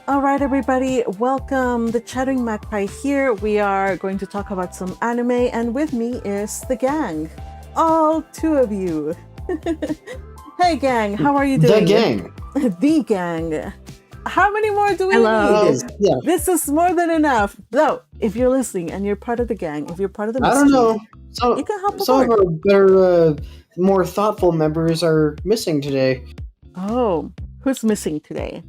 All right, everybody, welcome. The Chattering Magpie here. We are going to talk about some anime, and with me is the gang. All two of you. Hey, gang, how are you The doing? gang. The gang. How many more do we Hello. need? Yeah. This is more than enough. Though, if you're listening and you're part of the gang, if you're part of the I don't mystery, know. So, you can hop some of aboard. our better, more thoughtful members are missing today. Oh, who's missing today?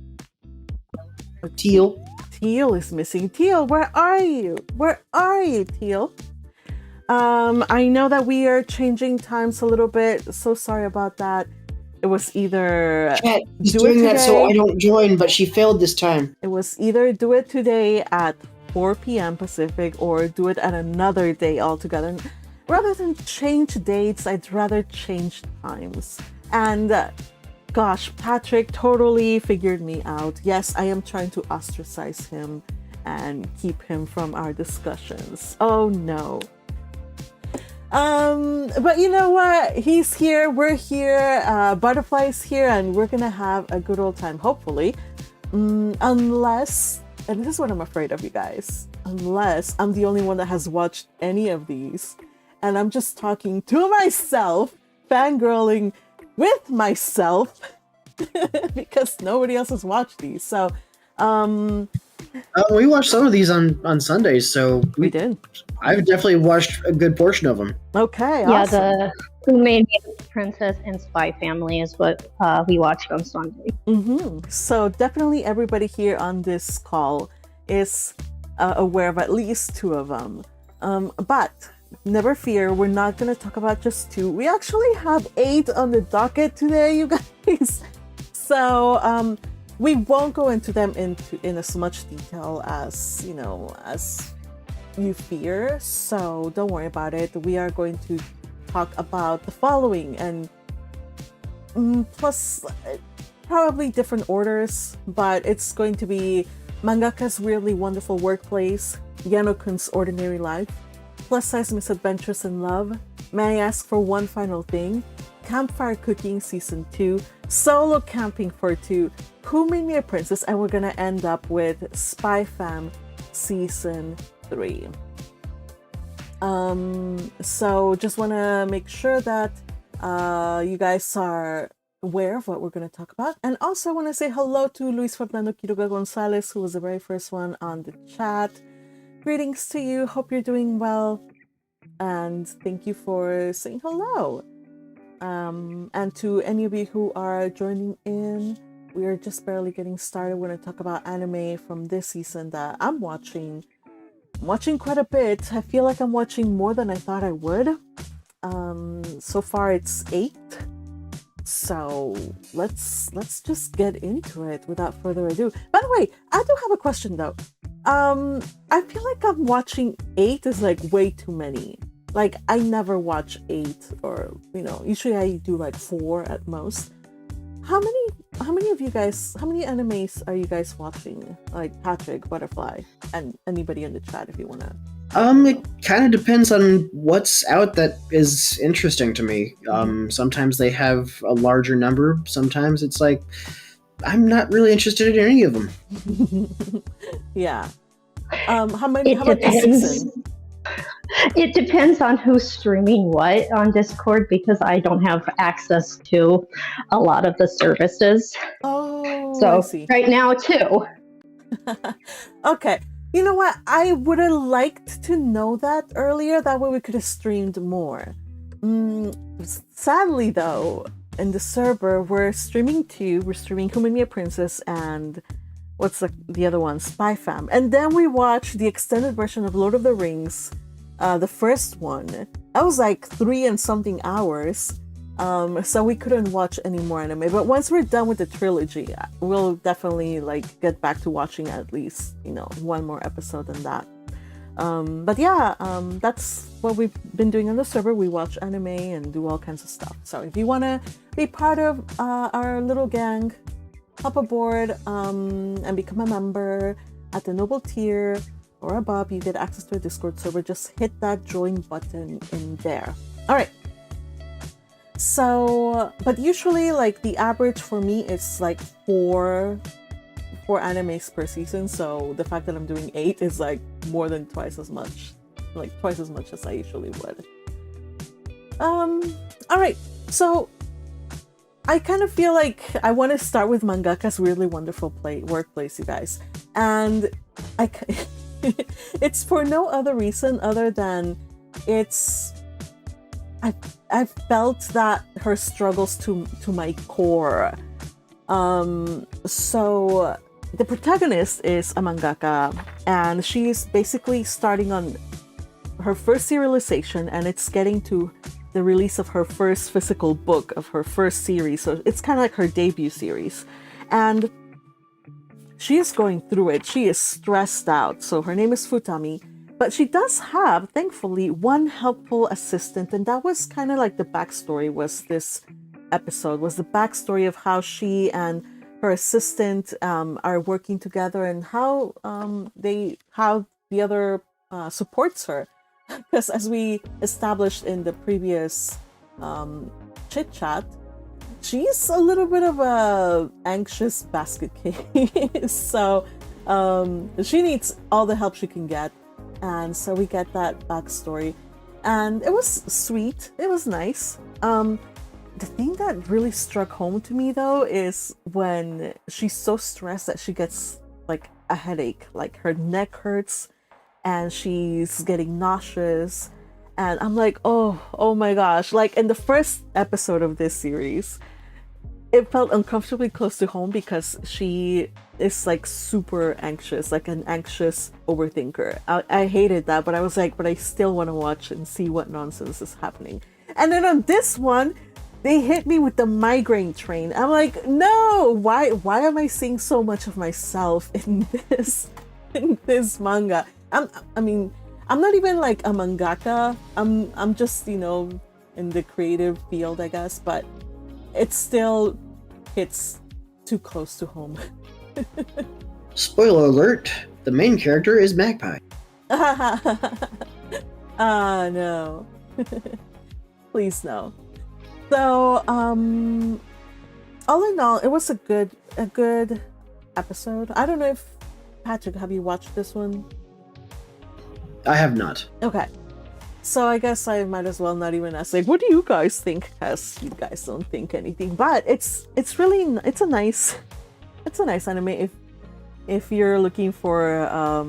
Teal. Teal is missing. Teal, where are you? Where are you, Teal? I know that we are changing times a little bit. So sorry about that. It was either Chat, she's do it doing that so today. I don't join, but she failed this time. It was either do it today at 4 p.m. Pacific or do it at another day altogether. And rather than change dates, I'd rather change times. And gosh, Patrick totally figured me out. Yes, I am trying to ostracize him and keep him from our discussions. Oh no. But you know what? He's here, we're here, Butterfly's here, and we're gonna have a good old time, hopefully. Unless, and this is what I'm afraid of, you guys, unless I'm the only one that has watched any of these, and I'm just talking to myself, fangirling with myself, because nobody else has watched these. So, We watched some of these on Sundays, so we did. I've definitely watched a good portion of them. Okay, Yeah, awesome. the Who Made Me a Princess and Spy Family is what we watched on Sunday. So definitely everybody here on this call is aware of at least two of them. But never fear, we're not going to talk about just two. We actually have 8 on the docket today, you guys. So we won't go into them in as much detail as you fear. So don't worry about it. We are going to talk about the following and plus probably different orders, but it's going to be Mangaka's Weirdly Wonderful Workplace, Yano-kuns Ordinary Life, Plus Size Misadventures in Love, May I Ask for One Final Thing, Campfire Cooking Season 2, Solo Camping for 2, Who Made Me a Princess, and we're gonna end up with Spy Fam Season 3. So just want to make sure that you guys are aware of what we're going to talk about. And also I want to say hello to Luis Fernando Quiroga Gonzalez, who was the very first one on the chat. Greetings to you. Hope you're doing well. And thank you for saying hello. And to any of you who are joining in, we are just barely getting started. We're going to talk about anime from this season that I'm watching. I'm watching quite a bit. I feel like I'm watching more than I thought I would. So far it's 8. So let's just get into it without further ado. By the way, I do have a question though. I feel like I'm watching 8 is like way too many. Like I never watch 8, or usually I do like 4 at most. How many of you guys, how many animes are you guys watching? Like Patrick, Butterfly, and anybody in the chat if you want to. It kind of depends on what's out that is interesting to me. Sometimes they have a larger number. Sometimes it's like, I'm not really interested in any of them. Yeah. How about this depends. season? It depends on who's streaming what on Discord, because I don't have access to a lot of the services. Oh, So I see. right now, too. Okay. You know what? I would have liked to know that earlier. That way we could have streamed more. Sadly, though, in the server, we're streaming 2. We're streaming Who Made Me a Princess and what's the other one? Spy Fam. And then we watched the extended version of Lord of the Rings, the first one. That was like 3 and something hours. So we couldn't watch any more anime. But once we're done with the trilogy, we'll definitely get back to watching at least, one more episode than that. But yeah, that's what we've been doing on the server. We watch anime and do all kinds of stuff. So if you want to be part of our little gang, hop aboard and become a member at the noble tier or above. You get access to a Discord server. Just hit that join button in there. All right. So, but usually the average for me is 4 4 animes per season, so the fact that I'm doing 8 is like more than twice as much. Like twice as much as I usually would. Alright, so I kind of feel like I want to start with Mangaka's really wonderful workplace, you guys. And it's for no other reason other than I felt that her struggles to my core. So the protagonist is a mangaka, and she's basically starting on her first serialization, and it's getting to the release of her first physical book of her first series. So it's kind of like her debut series, and she is going through it. She is stressed out. So her name is Futami, but she does have, thankfully, one helpful assistant, and that was kind of like the backstory. Was this episode was the backstory of how she and her assistant are working together, and how the other supports her. Because as we established in the previous chit chat, she's a little bit of a anxious basket case. So she needs all the help she can get, and so we get that backstory, and it was sweet. It was nice. The thing that really struck home to me though is when she's so stressed that she gets like a headache, like her neck hurts and she's getting nauseous, and I'm like, oh my gosh. Like in the first episode of this series, it felt uncomfortably close to home because she is like super anxious, like an anxious overthinker. I hated that, but I was like, but I still want to watch and see what nonsense is happening. And then on this one, they hit me with the migraine train. I'm like, no, why am I seeing so much of myself in this manga? I'm not even like a mangaka. I'm just, in the creative field, I guess, but it still hits too close to home. Spoiler alert, the main character is Magpie. No. Please no. So, all in all, it was a good episode. I don't know if Patrick, have you watched this one? I have not. Okay. So I guess I might as well not even ask, like, what do you guys think? Because you guys don't think anything. But it's a nice anime if you're looking for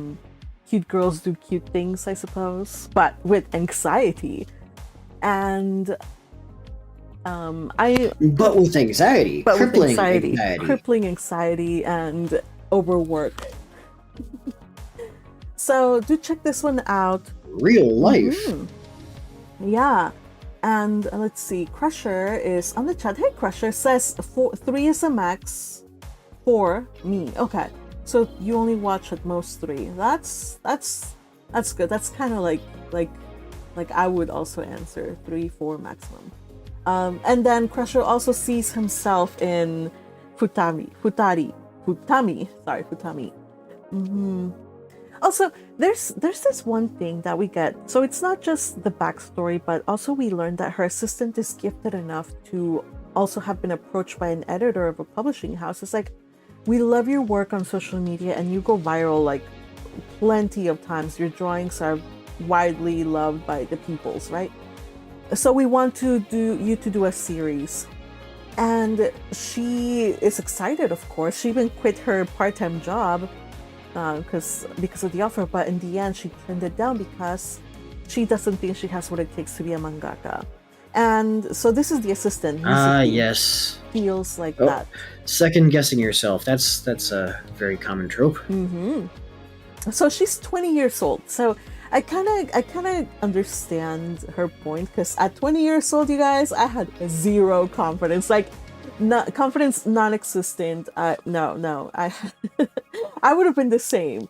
cute girls do cute things, I suppose, but with anxiety. And crippling anxiety and overwork. So do check this one out. Real life. Mm-hmm. Yeah. And let's see, Crusher is on the chat. Hey, Crusher says 3 is a max for me. Okay, so you only watch at most 3. That's good. That's kind of like I would also answer 3, 4 maximum. And then Crusher also sees himself in Futami. Mm-hmm. Also, there's this one thing that we get. So it's not just the backstory, but also we learned that her assistant is gifted enough to also have been approached by an editor of a publishing house. It's like, we love your work on social media and you go viral like plenty of times. Your drawings are widely loved by the peoples, right? So we want to do a series. And she is excited, of course. She even quit her part-time job because of the offer, but in the end she turned it down because she doesn't think she has what it takes to be a mangaka. And so this is the assistant. Yes. Feels like that. Second guessing yourself. That's a very common trope. Mm-hmm. So she's 20 years old. So I kind of understand her point, because at 20 years old, you guys, I had zero confidence. Like, confidence non-existent. No, I I would have been the same.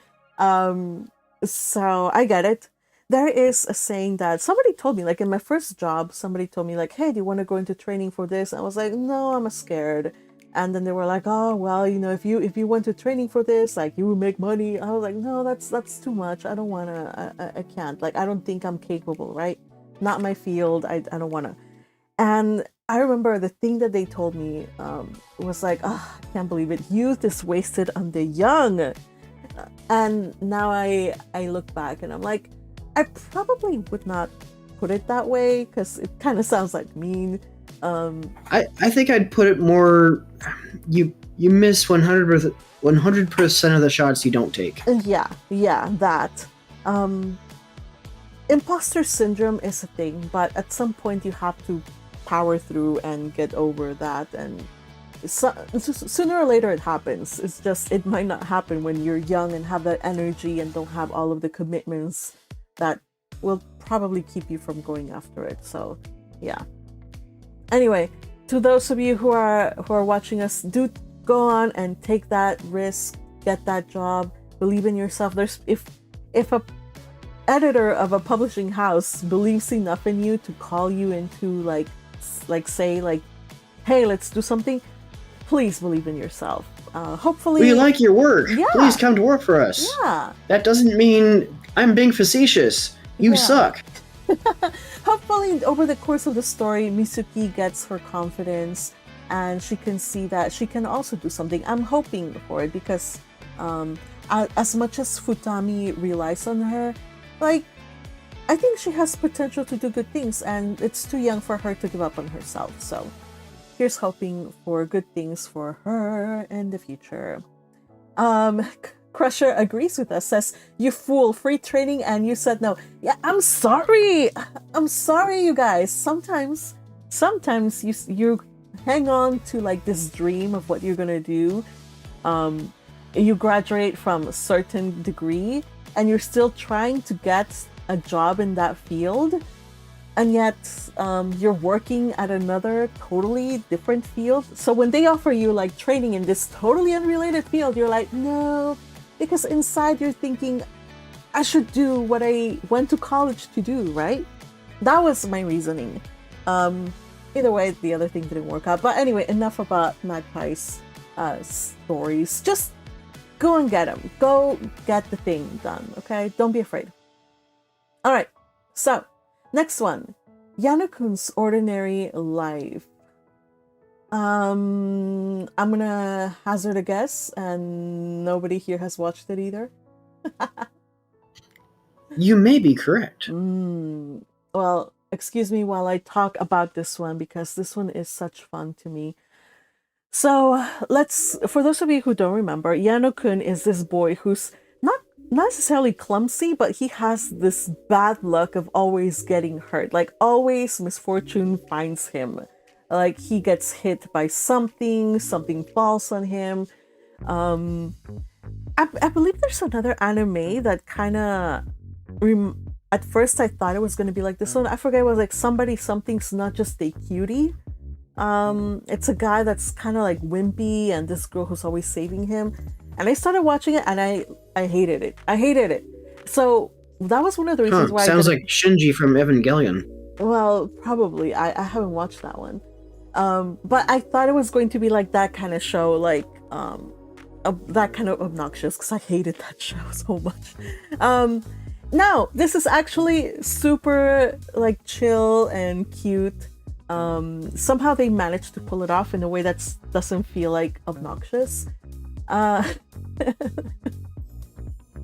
So I get it. There is a saying that somebody told me, like in my first job, somebody told me like, hey, do you want to go into training for this? I was like, no, I'm scared. And then they were like, oh, well, if you went to training for this, like, you would make money. I was like, no, that's too much. I don't want to, I can't. Like, I don't think I'm capable, right? Not my field. I don't want to. And I remember the thing that they told me was like, oh, I can't believe it. Youth is wasted on the young. And now I look back and I'm like, I probably would not put it that way because it kind of sounds like mean. I think I'd put it more. You miss 100% of the shots you don't take. Yeah, that. Imposter syndrome is a thing, but at some point you have to power through and get over that. And sooner or later it happens. It's just it might not happen when you're young and have that energy and don't have all of the commitments that will probably keep you from going after it. So, yeah. Anyway, to those of you who are watching us, do go on and take that risk, get that job, believe in yourself. There's if a editor of a publishing house believes enough in you to call you into like say like, hey, let's do something, please believe in yourself. Hopefully we like your work. Yeah. Please come to work for us. Yeah. That doesn't mean I'm being facetious. You suck. Hopefully over the course of the story, Mitsuki gets her confidence and she can see that she can also do something. I'm hoping for it because as much as Futami relies on her, like, I think she has potential to do good things and it's too young for her to give up on herself. So here's hoping for good things for her in the future. Crusher agrees with us, says, you fool, free training and you said no. Yeah, I'm sorry, you guys. Sometimes you hang on to like this dream of what you're gonna do. You graduate from a certain degree and you're still trying to get a job in that field, and yet you're working at another totally different field. So when they offer you like training in this totally unrelated field, you're like, no, because inside you're thinking, I should do what I went to college to do, right? That was my reasoning. Either way, the other thing didn't work out. But anyway, enough about Magpie's stories. Just go and get them. Go get the thing done, okay? Don't be afraid. All right, so next one, Yano-kun's Ordinary Life. I'm gonna hazard a guess, and nobody here has watched it either. You may be correct. Well, excuse me while I talk about this one because this one is such fun to me. So for those of you who don't remember, Yano-kun is this boy who's not necessarily clumsy, but he has this bad luck of always getting hurt. Like always misfortune finds him. Like he gets hit by something falls on him. I believe there's another anime that kind of at first I thought it was going to be like this one. I forget, it was like something's not just a cutie. It's a guy that's kind of like wimpy and this girl who's always saving him. And I started watching it and I hated it. So that was one of the reasons why sounds like Shinji from Evangelion. Well, probably. I haven't watched that one. But I thought it was going to be like that kind of show, like that kind of obnoxious, because I hated that show so much. No, this is actually super like chill and cute. Somehow they managed to pull it off in a way that doesn't feel like obnoxious.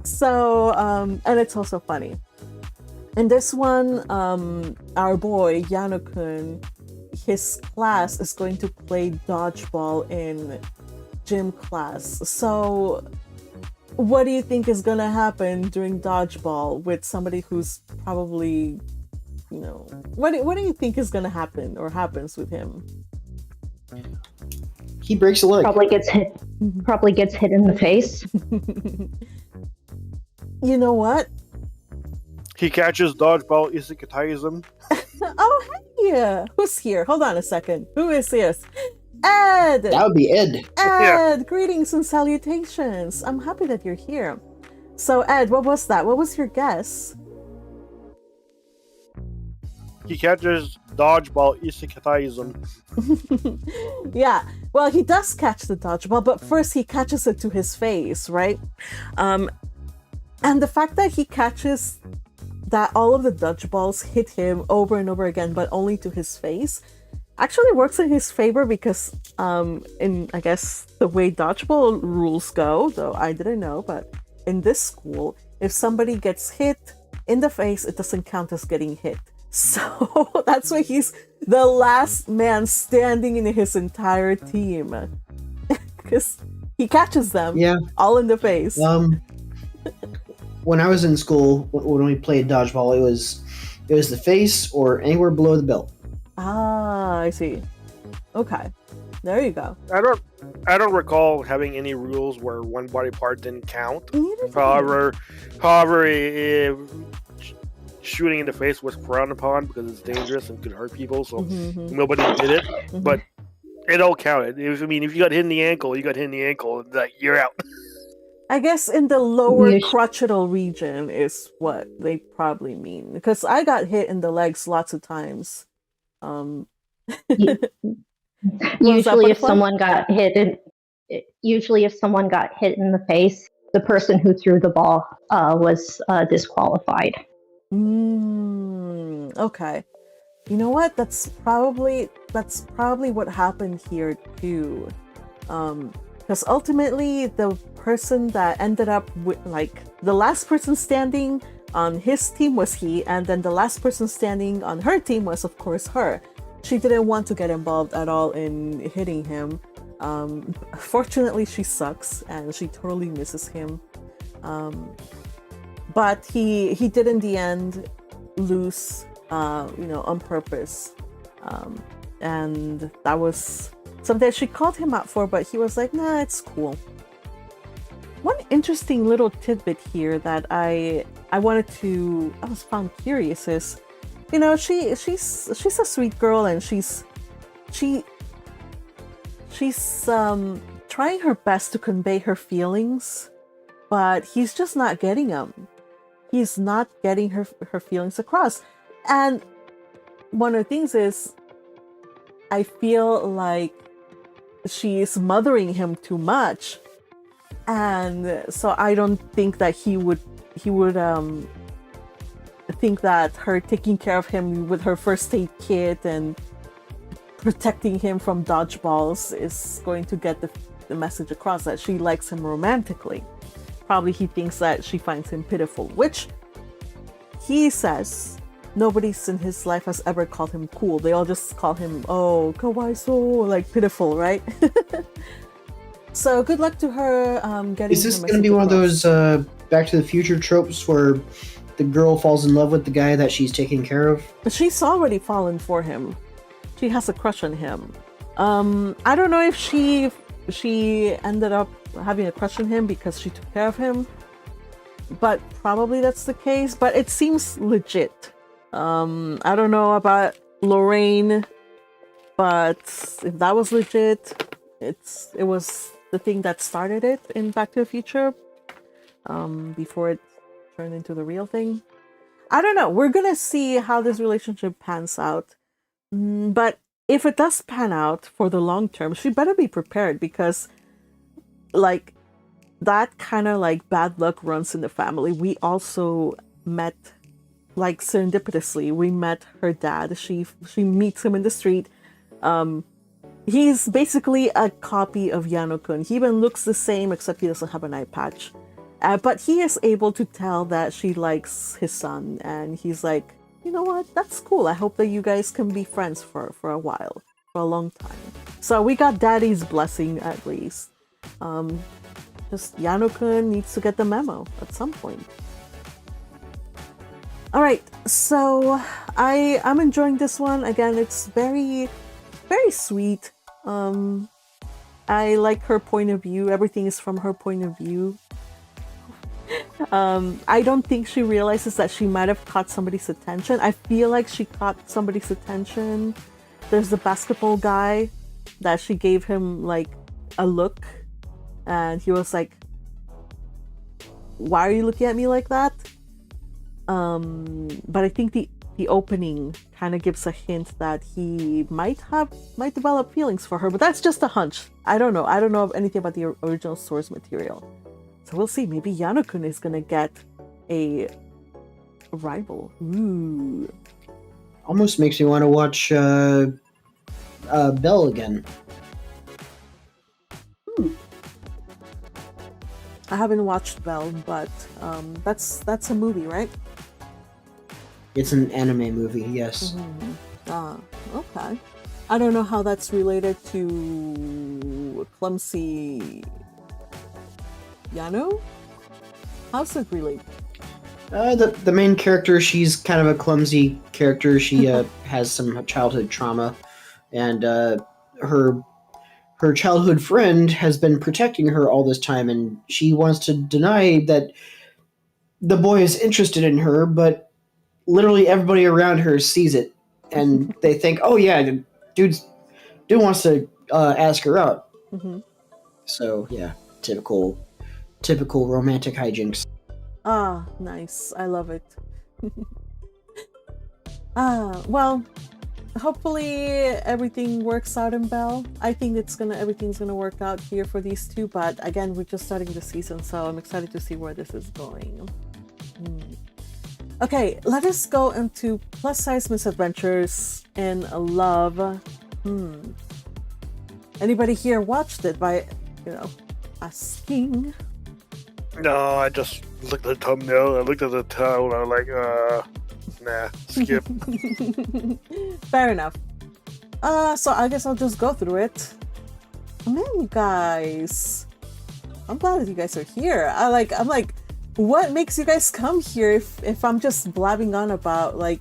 So and it's also funny. In this one, our boy Yano-kun, his class is going to play dodgeball in gym class. So what do you think is gonna happen during dodgeball with somebody who's probably, you know, what do you think is gonna happen or happens with him? He breaks a leg. Probably gets hit in the face. You know what? He catches dodgeball isekai-ism. Oh, hey! Who's here? Hold on a second. Who is this? Ed! That would be Ed. Ed! Greetings and salutations. I'm happy that you're here. So, Ed, what was that? What was your guess? He catches dodgeball isekai-ism. Yeah, well, he does catch the dodgeball, but first he catches it to his face, right? And the fact that he catches that all of the dodgeballs hit him over and over again, but only to his face, actually works in his favor because in I guess the way dodgeball rules go, though I didn't know, but in this school, if somebody gets hit in the face, it doesn't count as getting hit. So that's why he's the last man standing in his entire team. Because he catches them Yeah. all in the face. When I was in school, when we played dodgeball, it was the face or anywhere below the belt. Ah, I see. Okay. There you go. I don't recall having any rules where one body part didn't count. Neither do I. However, if shooting in the face was frowned upon because it's dangerous and could hurt people, so nobody did it. Mhm. But it all counted. If you got hit in the ankle, like you're out. I guess in the lower You sh- crotchetal region is what they probably mean. Because I got hit in the legs lots of times. You- Was that usually, if butterfly? someone got hit in the face, the person who threw the ball was disqualified. Okay. You know what? That's probably what happened here too. Because ultimately the person that ended up with, like, the last person standing on his team was he, and then the last person standing on her team was, of course, her. She didn't want to get involved at all in hitting him. Fortunately, she sucks and she totally misses him. But he did in the end lose, on purpose. And that was something she called him out for, but he was like, nah, it's cool. One interesting little tidbit here that I was found curious is, she's a sweet girl and she's trying her best to convey her feelings, but he's just not getting them. He's not getting her feelings across. And one of the things is, I feel like she's mothering him too much, and so I don't think that he would think that her taking care of him with her first aid kit and protecting him from dodgeballs is going to get the message across that she likes him romantically. Probably he thinks that she finds him pitiful, which he says nobody in his life has ever called him cool. They all just call him, oh, kawaiso, like pitiful, right? So good luck to her getting. Is this going to be one of those Back to the Future tropes where the girl falls in love with the guy that she's taking care of? She's already fallen for him. She has a crush on him. I don't know if she ended up having a crush on him because she took care of him, but probably that's the case. But it seems legit. I don't know about Lorraine, but if that was legit, it was the thing that started it in Back to the Future, before it turned into the real thing. I don't know. We're gonna see how this relationship pans out. But if it does pan out for the long term, she better be prepared, because like that kind of like bad luck runs in the family. We also met, like, serendipitously, we met her dad. She meets him in the street. He's basically a copy of Yano-kun. He even looks the same, except he doesn't have an eye patch. But he is able to tell that she likes his son, and he's like, you know what? That's cool. I hope that you guys can be friends for a while, for a long time. So we got Daddy's blessing at least. Just Yano-kun needs to get the memo at some point. All right, so I'm enjoying this one. Again, it's very, very sweet. I like her point of view. Everything is from her point of view. I don't think she realizes that she might have caught somebody's attention. I feel like she caught somebody's attention. There's the basketball guy that she gave him like a look, and he was like, "Why are you looking at me like that?" But I think the opening kind of gives a hint that he might develop feelings for her, but that's just a hunch. I don't know of anything about the original source material. So we'll see. Maybe Yano-kun is gonna get a rival. Ooh. Almost makes me want to watch Belle again. I haven't watched Belle, but that's a movie, right? It's an anime movie, yes. Okay. I don't know how that's related to Clumsy Yano. How's it related? The main character, she's kind of a clumsy character. She has some childhood trauma, and her childhood friend has been protecting her all this time, and she wants to deny that the boy is interested in her, but literally everybody around her sees it, and they think, "Oh yeah, dude wants to ask her out." Mm-hmm. So yeah, typical romantic hijinks. Ah, nice. I love it. Well, hopefully everything works out in Belle. I think everything's gonna work out here for these two, but again, we're just starting the season, so I'm excited to see where this is going. Okay, let us go into plus size misadventures in love. Anybody here watched it by, asking? No, I just looked at the thumbnail. I looked at the title. And I'm like, nah, skip. Fair enough. So I guess I'll just go through it. Man, you guys, I'm glad that you guys are here. I'm like, what makes you guys come here if I'm just blabbing on about like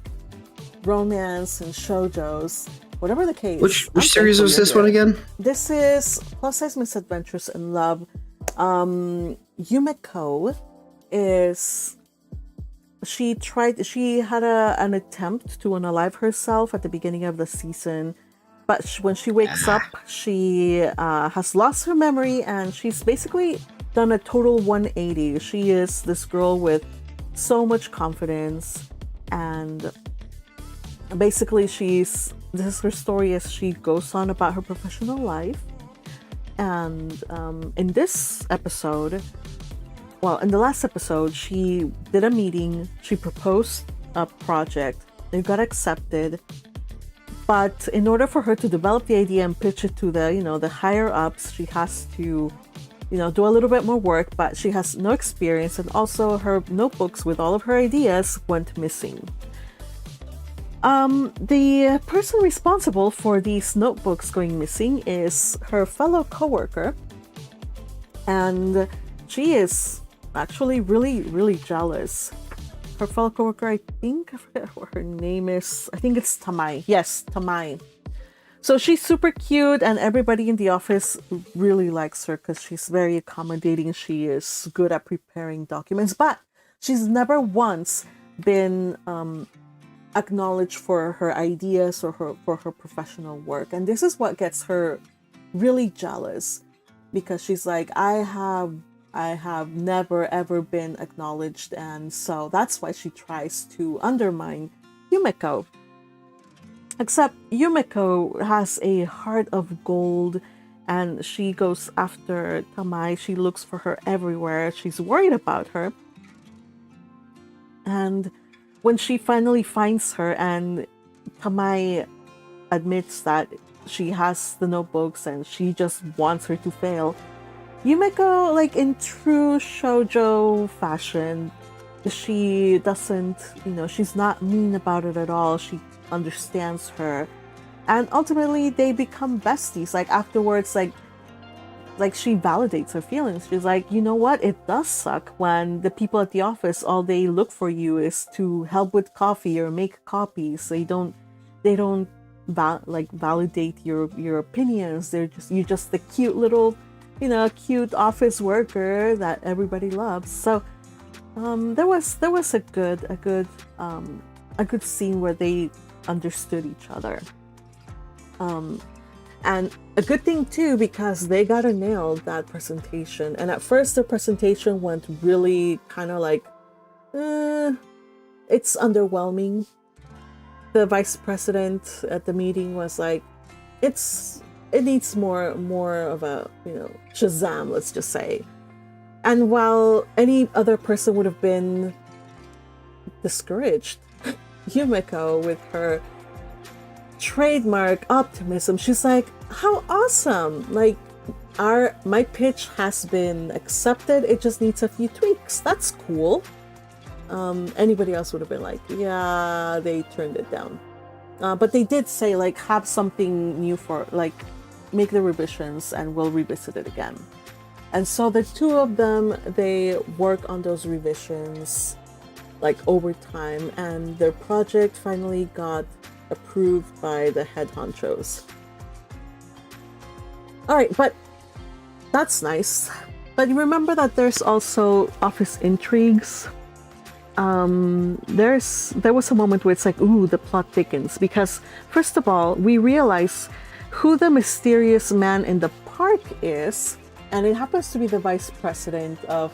romance and shoujos, whatever the case. Which series was this one again? This is Plus Size Misadventures in Love. Yumeko is she had an attempt to unalive herself at the beginning of the season, but when she wakes up, she has lost her memory, and she's basically done a total 180. She is this girl with so much confidence, and basically her story is she goes on about her professional life. And in this episode, in the last episode, she did a meeting, she proposed a project, it got accepted, but in order for her to develop the idea and pitch it to the higher ups, she has to do a little bit more work, but she has no experience, and also her notebooks with all of her ideas went missing. The person responsible for these notebooks going missing is her fellow coworker, and she is actually really, really jealous. Her fellow coworker, I forget what her name is. I think it's Tamai. Yes, Tamai. So she's super cute, and everybody in the office really likes her because she's very accommodating. She is good at preparing documents, but she's never once been acknowledged for her ideas or for her professional work. And this is what gets her really jealous, because she's like, I have never ever been acknowledged, and so that's why she tries to undermine Yumeko. Except Yumeko has a heart of gold, and she goes after Tamai. She looks for her everywhere. She's worried about her. And when she finally finds her and Tamai admits that she has the notebooks and she just wants her to fail, Yumeko, like in true shoujo fashion, she doesn't, she's not mean about it at all. She understands her, and ultimately they become besties. Like afterwards, like she validates her feelings. She's like, you know what, it does suck when the people at the office, all they look for you is to help with coffee or make copies. They don't validate your opinions. You're just the cute little cute office worker that everybody loves. So there was a good scene where they understood each other, and a good thing too, because they got to nail that presentation. And at first the presentation went really kind of like it's underwhelming. The vice president at the meeting was like, it needs more of a Shazam, let's just say. And while any other person would have been discouraged, Yumeko, with her trademark optimism. She's like, how awesome! Like, my pitch has been accepted. It just needs a few tweaks. That's cool. Anybody else would have been like, yeah, they turned it down. But they did say, like, have something new for, like, make the revisions and we'll revisit it again. And so the two of them, they work on those revisions, like, over time, and their project finally got approved by the head honchos. All right, but that's nice. But you remember that there's also office intrigues. There was a moment where it's like, ooh, the plot thickens, because first of all, we realize who the mysterious man in the park is, and it happens to be the vice president of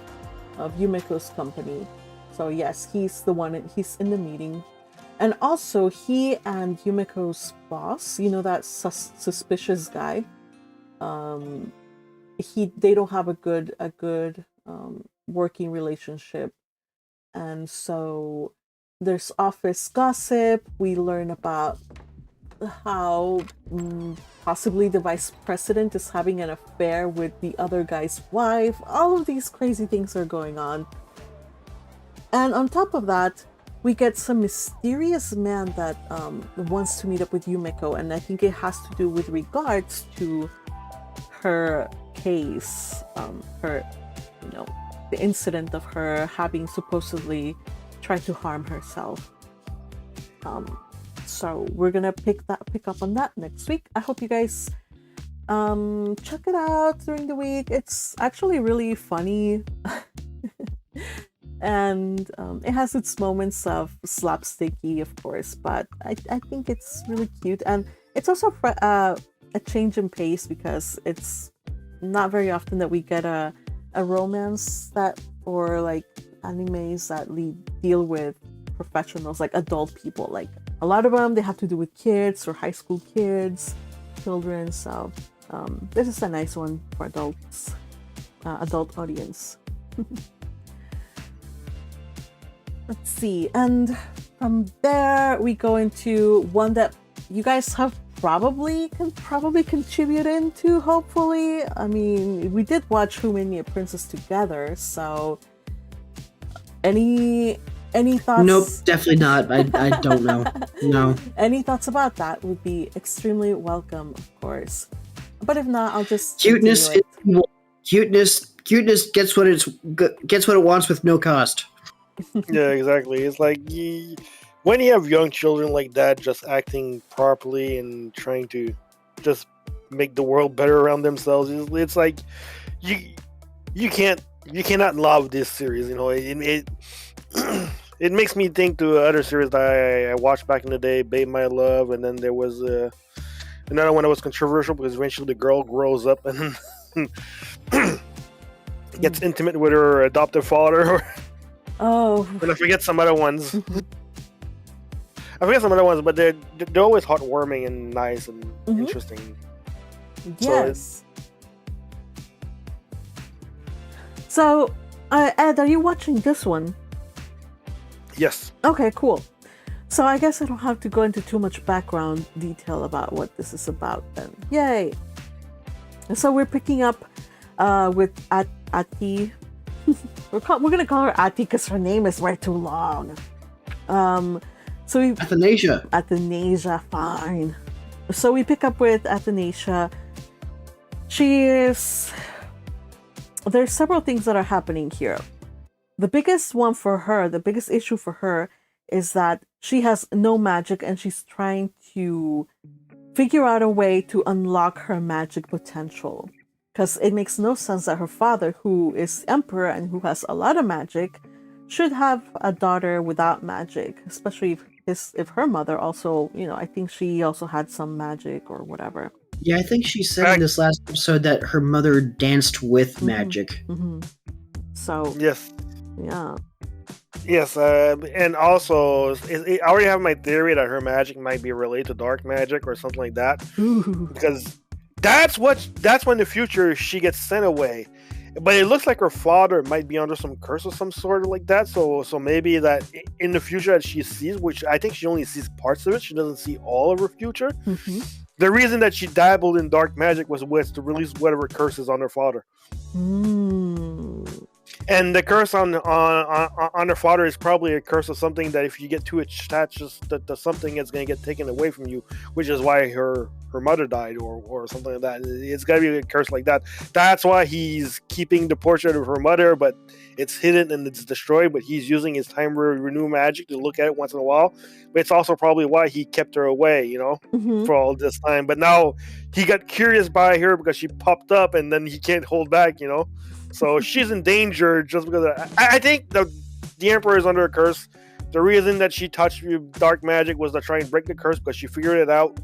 Yumiko's company. So yes, he's the one. He's in the meeting, and also he and Yumiko's boss, you know, that suspicious guy. They don't have a good working relationship. And so there's office gossip. We learn about how possibly the vice president is having an affair with the other guy's wife. All of these crazy things are going on. And on top of that, we get some mysterious man that wants to meet up with Yumiko. And I think it has to do with regards to her case, the incident of her having supposedly tried to harm herself. So we're gonna pick up on that next week. I hope you guys check it out during the week. It's actually really funny. And it has its moments of slapsticky, of course, but I think it's really cute, and it's also a change in pace, because it's not very often that we get a romance that, or like animes that deal with professionals, like adult people. Like a lot of them, they have to do with kids or high school children. So this is a nice one for adults, adult audience. Let's see, and from there we go into one that you guys have probably contribute into, hopefully. I mean, we did watch Who Made Me a Princess together, so any thoughts? Nope, definitely not. I don't know. No. Any thoughts about that would be extremely welcome, of course. But if not, I'll just cuteness gets what it wants with no cost. Yeah, exactly. It's like when you have young children like that, just acting properly and trying to just make the world better around themselves, it's like you cannot love this series. You know, it makes me think to other series that I watched back in the day, Babe My Love, and then there was another one that was controversial because eventually the girl grows up and gets intimate with her adoptive father. And I forget some other ones. But they're always heartwarming and nice and interesting. Yes. So, Ed, are you watching this one? Yes. Okay, cool. So I guess I don't have to go into too much background detail about what this is about then. Yay! And so we're picking up with Ati. We're gonna call her Ati because her name is way too long. Athanasia, fine. So we pick up with Athanasia. There's several things that are happening here. The biggest issue for her is that she has no magic, and she's trying to figure out a way to unlock her magic potential. Because it makes no sense that her father, who is emperor and who has a lot of magic, should have a daughter without magic, especially if her mother also, I think she also had some magic or whatever. Yeah, I think she said in this last episode that her mother danced with magic. Mm-hmm. So yes, yeah, yes, and also I already have my theory that her magic might be related to dark magic or something like that. Ooh. Because that's when in the future she gets sent away, but it looks like her father might be under some curse or some sort of like that. So maybe that in the future that she sees, which I think she only sees parts of it, she doesn't see all of her future. Mm-hmm. The reason that she dabbled in dark magic was to release whatever curses on her father. Mm. And the curse on her father is probably a curse of something that if you get too attached to something, it's going to get taken away from you, which is why her mother died or something like that. It's got to be a curse like that. That's why he's keeping the portrait of her mother, but it's hidden and it's destroyed, but he's using his time renew magic to look at it once in a while. But it's also probably why he kept her away, Mm-hmm. for all this time. But now he got curious by her because she popped up and then he can't hold back, So she's in danger just because I think the Emperor is under a curse. The reason that she touched dark magic was to try and break the curse because she figured it out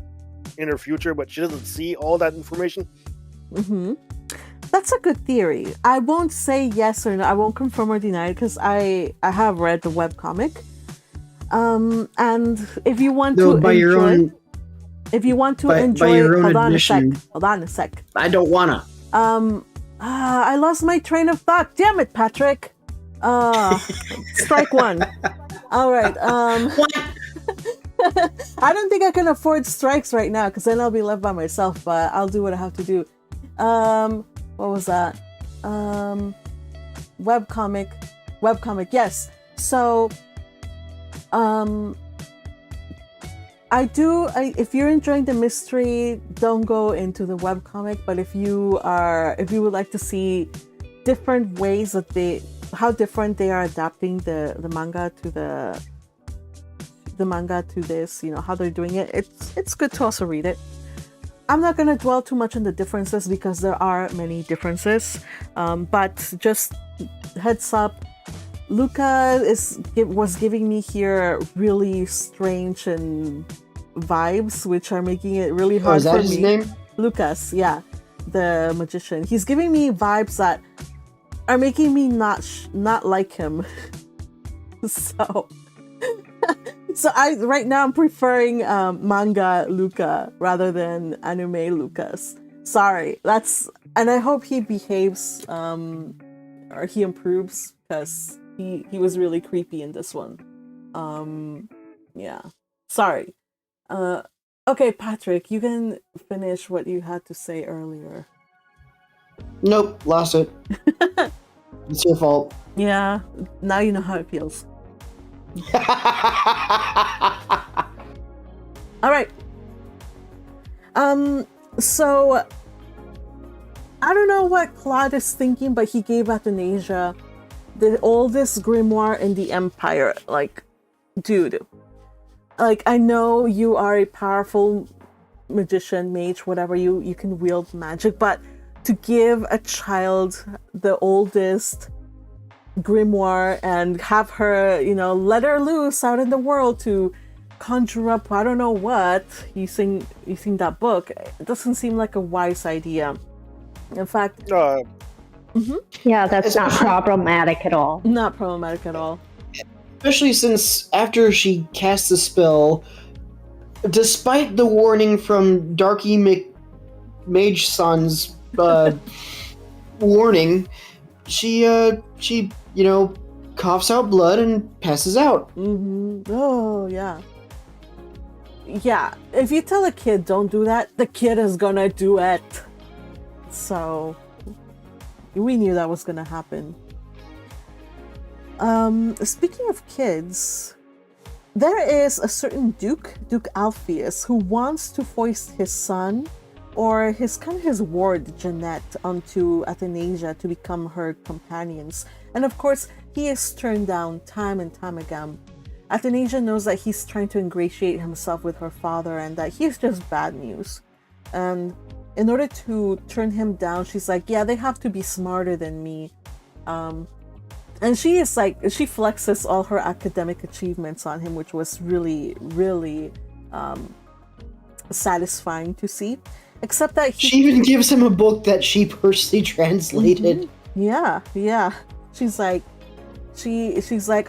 in her future, but she doesn't see all that information. Mm-hmm. That's a good theory. I won't say yes or no. I won't confirm or deny it because I have read the webcomic. And if you want to by your enjoy, own, if you want to by enjoy, your own hold on admission, a sec. I don't wanna. I lost my train of thought. Damn it, Patrick. Strike one. All right. I don't think I can afford strikes right now because then I'll be left by myself. But I'll do what I have to do. What was that? Webcomic. Yes. So, if you're enjoying the mystery, don't go into the webcomic, but if you would like to see different ways that how different they are adapting the manga to the manga to this, how they're doing it, it's good to also read it. I'm not going to dwell too much on the differences because there are many differences, but just heads up, Luca was giving me here really strange and vibes, which are making it really hard is that for his me. name? Lucas, yeah, the magician. He's giving me vibes that are making me not like him. So right now I'm preferring manga Luca rather than anime Lucas. Sorry, and I hope he behaves or he improves because he was really creepy in this one. Yeah. Sorry. Okay, Patrick, you can finish what you had to say earlier. Nope, lost it. It's your fault. Yeah, now you know how it feels. All right. So I don't know what Claude is thinking, but he gave Athanasia the oldest grimoire in the Empire. Like, dude. Like, I know you are a powerful magician, mage, whatever, you can wield magic, but to give a child the oldest grimoire and have her, let her loose out in the world to conjure up I don't know what using that book, it doesn't seem like a wise idea. In fact, Yeah, that's not problematic at all. Not problematic at all. Especially since after she casts the spell, despite the warning from Darky Mage Son's warning, she coughs out blood and passes out. Oh yeah. Yeah, if you tell a kid don't do that, the kid is gonna do it. So we knew that was gonna happen. Speaking of kids, there is a certain Duke Alpheus, who wants to foist his son, or his ward, Jeanette, onto Athanasia to become her companions. And of course, he is turned down time and time again. Athanasia knows that he's trying to ingratiate himself with her father and that he's just bad news. And in order to turn him down, she's like, yeah, they have to be smarter than me. And she flexes all her academic achievements on him, which was really, really satisfying to see. Except that she even gives him a book that she personally translated. Yeah. She's like,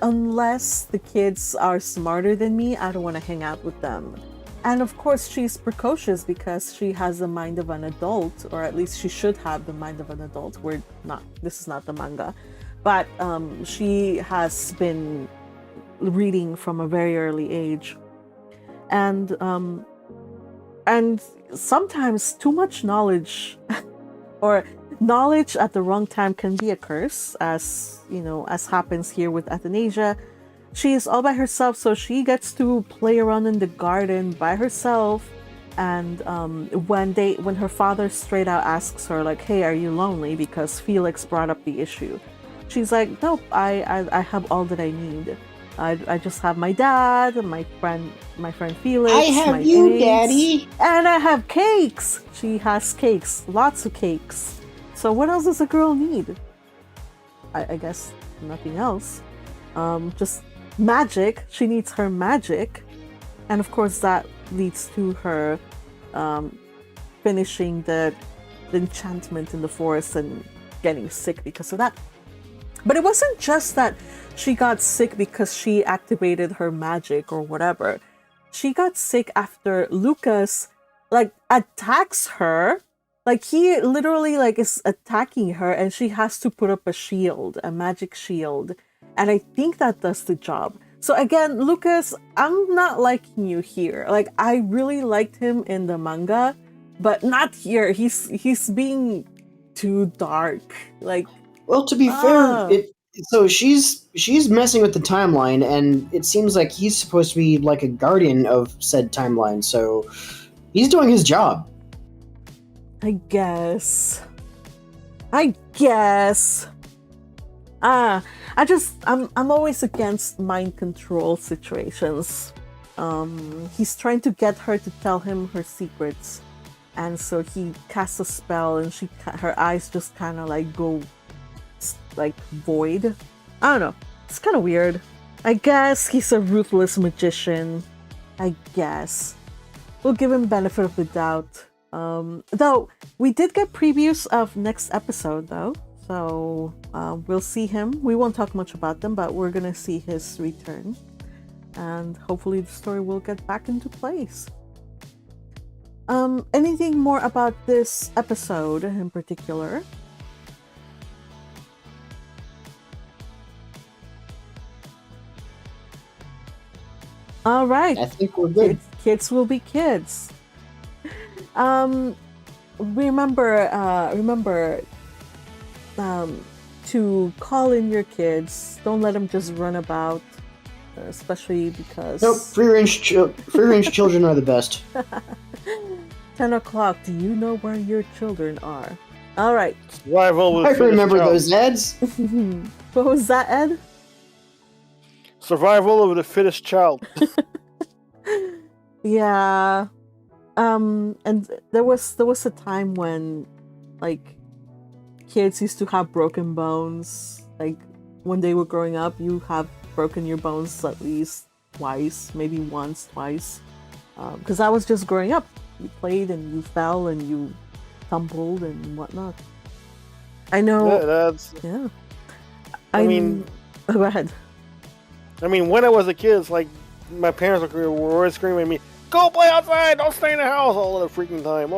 unless the kids are smarter than me, I don't want to hang out with them. And of course, she's precocious because she has the mind of an adult, or at least she should have the mind of an adult. We're not, this is not the manga. But she has been reading from a very early age. And sometimes too much knowledge or knowledge at the wrong time can be a curse, as you know, as happens here with Athanasia. She is all by herself, so she gets to play around in the garden by herself. And when her father straight out asks her, like, "Hey, are you lonely?" because Felix brought up the issue, she's like, "Nope, I have all that I need. I just have my dad, my friend Felix. I have my you, eggs, Daddy. and I have cakes." She has cakes, lots of cakes. So what else does a girl need? I guess nothing else. Just magic. She needs her magic, and of course that leads to her finishing the enchantment in the forest and getting sick because of that. But it wasn't just that she got sick because she activated her magic or whatever. She got sick after Lucas like attacks her. Like he literally like is attacking her, and she has to put up a shield, a magic shield. And I think that does the job. So again, Lucas, I'm not liking you here. Like I really liked him in the manga, but not here. He's being too dark. Like, Well, to be fair, so she's messing with the timeline, and it seems like he's supposed to be like a guardian of said timeline. So he's doing his job. I guess. I'm always against mind control situations. He's trying to get her to tell him her secrets, and so he casts a spell, and her eyes just kind of like go like void. I don't know. It's kind of weird. I guess he's a ruthless magician. I guess we'll give him benefit of the doubt. Though we did get previews of next episode though. So we'll see him. We won't talk much about them, but we're gonna see his return. And hopefully the story will get back into place. Anything more about this episode in particular? All right. I think we're good. Kids will be kids. Remember to call in your kids. Don't let them just run about, especially because... Nope, free-range children are the best. 10 o'clock, do you know where your children are? All right. Survival with I the remember fittest those ads. What was that, Ed? Survival of the fittest child. Yeah. And there was a time when, like, kids used to have broken bones. Like, when they were growing up, you have broken your bones at least twice, maybe once, twice. Because I was just growing up. You played and you fell and you tumbled and whatnot. I know. Yeah, that's... Yeah. I mean... Oh, go ahead. I mean, when I was a kid, it's like my parents were always screaming at me, "Go play outside! Don't stay in the house!" all the freaking time.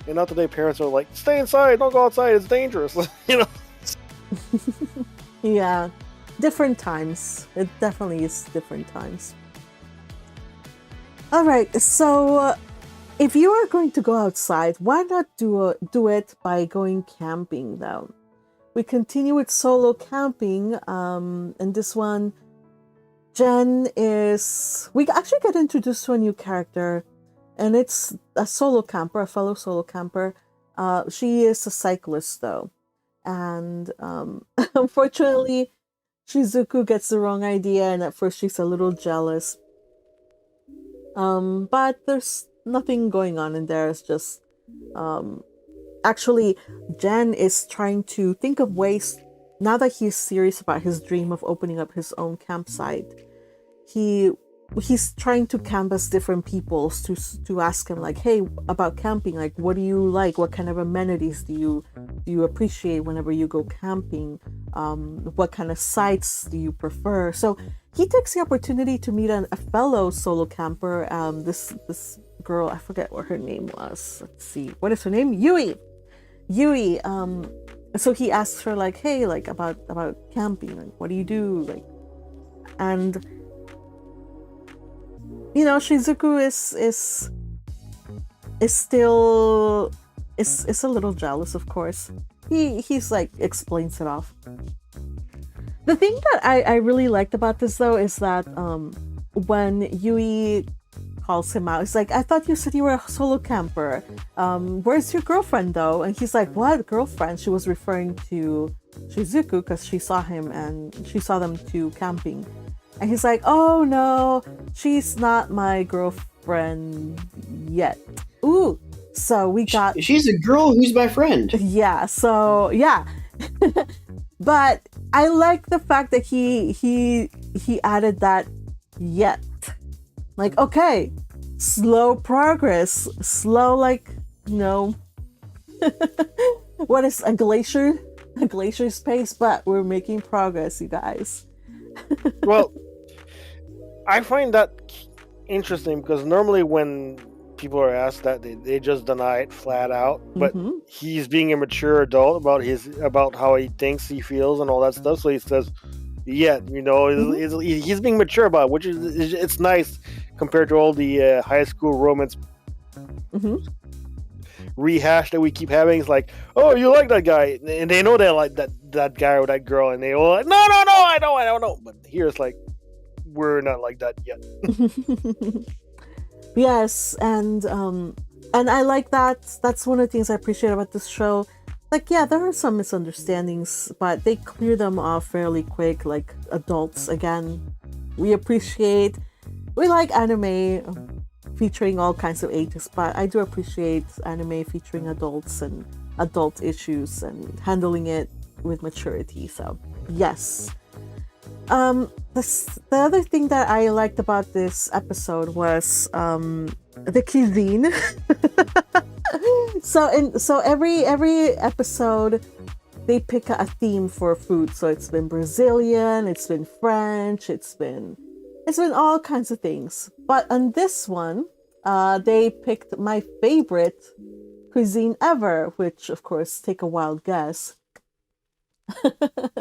And now today, parents are like, "Stay inside! Don't go outside! It's dangerous!" You know. Yeah, different times. It definitely is different times. All right, so if you are going to go outside, why not do it by going camping, though? We continue with solo camping, and this one, Jen is... We actually get introduced to a new character, and it's a solo camper, a fellow solo camper. She is a cyclist, though. And unfortunately, Shizuku gets the wrong idea, and at first she's a little jealous. But there's nothing going on in there. It's just... Actually, Jen is trying to think of ways, now that he's serious about his dream of opening up his own campsite, he's trying to canvas different peoples to ask him, like, hey, about camping, like, what do you like? What kind of amenities do you appreciate whenever you go camping? What kind of sites do you prefer? So he takes the opportunity to meet a fellow solo camper. This girl, I forget what her name was. Let's see, what is her name? Yui. So he asks her like, hey, like about camping, like what do you do, like, and you know, Shizuku is still is a little jealous, of course. He's like explains it off. The thing that I really liked about this though is that when Yui calls him out, he's like, I thought you said you were a solo camper. Where's your girlfriend though? And he's like, what girlfriend? She was referring to Shizuku because she saw him and she saw them two camping. And he's like, oh no, she's not my girlfriend yet. Ooh, so we got... She's a girl who's my friend. Yeah, so yeah. But I like the fact that he added that yet. Like, okay, slow progress. Slow, like, you know, what is a glacier? A glacier's pace, but we're making progress, you guys. Well, I find that interesting because normally when people are asked that, they just deny it flat out. But he's being a mature adult about how he thinks, he feels, and all that stuff. So he says, "Yeah, you know, he's being mature about it," which is it's nice compared to all the high school romance rehash that we keep having. It's like, oh, you like that guy, and they know they like that guy or that girl, and they all like, no, I don't know. But here it's like, we're not like that yet. Yes, and I like that. That's one of the things I appreciate about this show. Like, yeah, there are some misunderstandings, but they clear them off fairly quick. Like adults, again, we like anime featuring all kinds of ages, but I do appreciate anime featuring adults and adult issues and handling it with maturity. So yes. The other thing that I liked about this episode was the cuisine. so every episode they pick a theme for food. So it's been Brazilian, it's been French, it's been all kinds of things. But on this one, they picked my favorite cuisine ever, which of course, take a wild guess.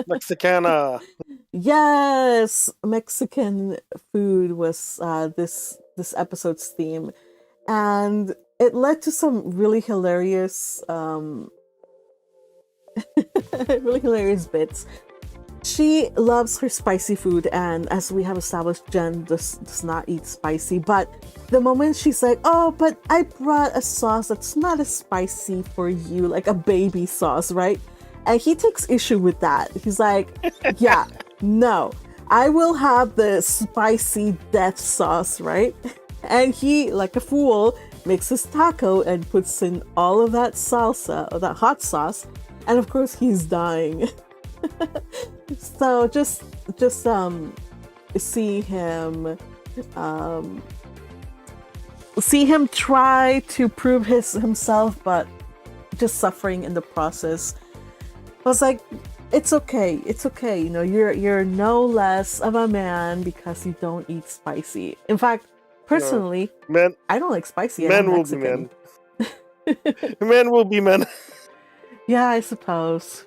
Mexicana. Yes, Mexican food was this episode's theme, and it led to some really hilarious bits. She loves her spicy food, and as we have established, Jen does not eat spicy. But the moment she's like, oh, but I brought a sauce that's not as spicy for you, like a baby sauce, right? And he takes issue with that. He's like, yeah, no, I will have the spicy death sauce, right? And he, like a fool, makes his taco and puts in all of that salsa, or that hot sauce. And of course, he's dying. So just see him try to prove himself, but just suffering in the process. I was like, it's okay, you know, you're no less of a man because you don't eat spicy. In fact, personally, men, I don't like spicy. Men will be men. Men will be men. Yeah, I suppose.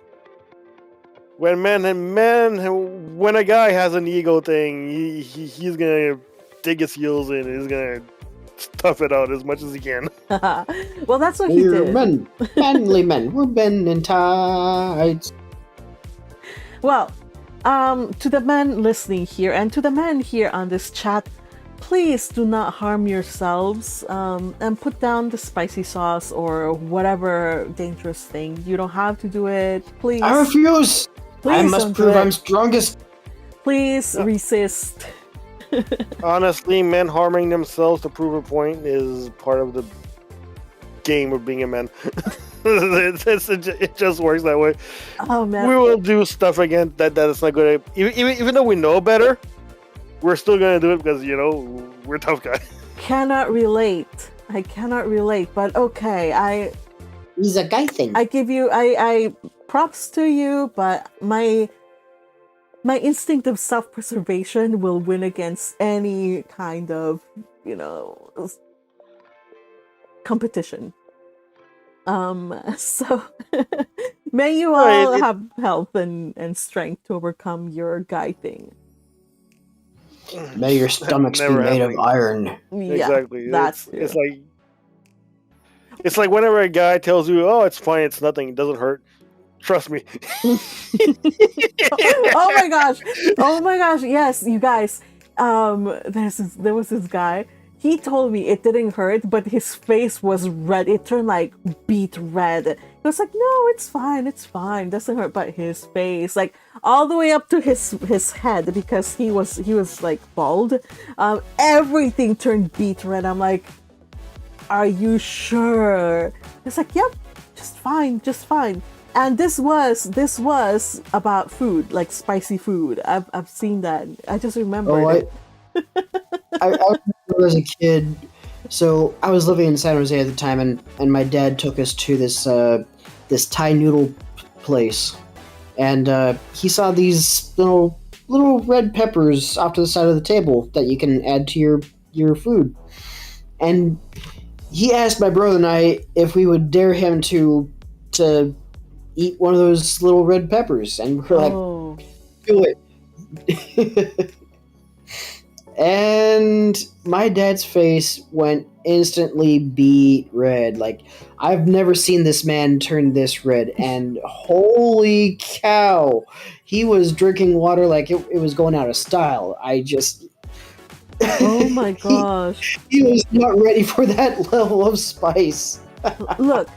When a guy has an ego thing, he's gonna dig his heels in. He's gonna tough it out as much as he can. Well, that's what he did. Men, manly men. We're men in tights. Well, to the men listening here and to the men here on this chat, please do not harm yourselves and put down the spicy sauce or whatever dangerous thing. You don't have to do it. Please. I refuse. Please I must prove I'm strongest. Please resist. Honestly, men harming themselves to prove a point is part of the game of being a man. It just works that way. Oh man, we will do stuff again that is not good. Even though we know better, we're still gonna do it because, you know, we're tough guys. Cannot relate. I cannot relate, but okay. He's a guy thing. I give you I props to you, but my my instinct of self-preservation will win against any kind of, competition. So may you all have health and strength to overcome your guy thing. May your stomachs be made of iron. Yeah, Exactly. that's It's like whenever a guy tells you, "Oh, it's fine, it's nothing, it doesn't hurt." Trust me. Oh my gosh! Oh my gosh! Yes, you guys. There was this guy. He told me it didn't hurt, but his face was red. It turned like beet red. He was like, "No, it's fine, doesn't hurt." But his face, like all the way up to his head, because he was like bald. Everything turned beet red. I'm like, "Are you sure?" It's like, "Yep, just fine." And this was about food, like spicy food. I've seen that. I just remembered it. I remember as a kid, so I was living in San Jose at the time, and my dad took us to this Thai noodle place, and he saw these little red peppers off to the side of the table that you can add to your food, and he asked my brother and I if we would dare him to eat one of those little red peppers, and we're like, do it. And my dad's face went instantly beet red. Like, I've never seen this man turn this red, and holy cow, he was drinking water like it was going out of style. Oh my gosh. He was not ready for that level of spice. Look,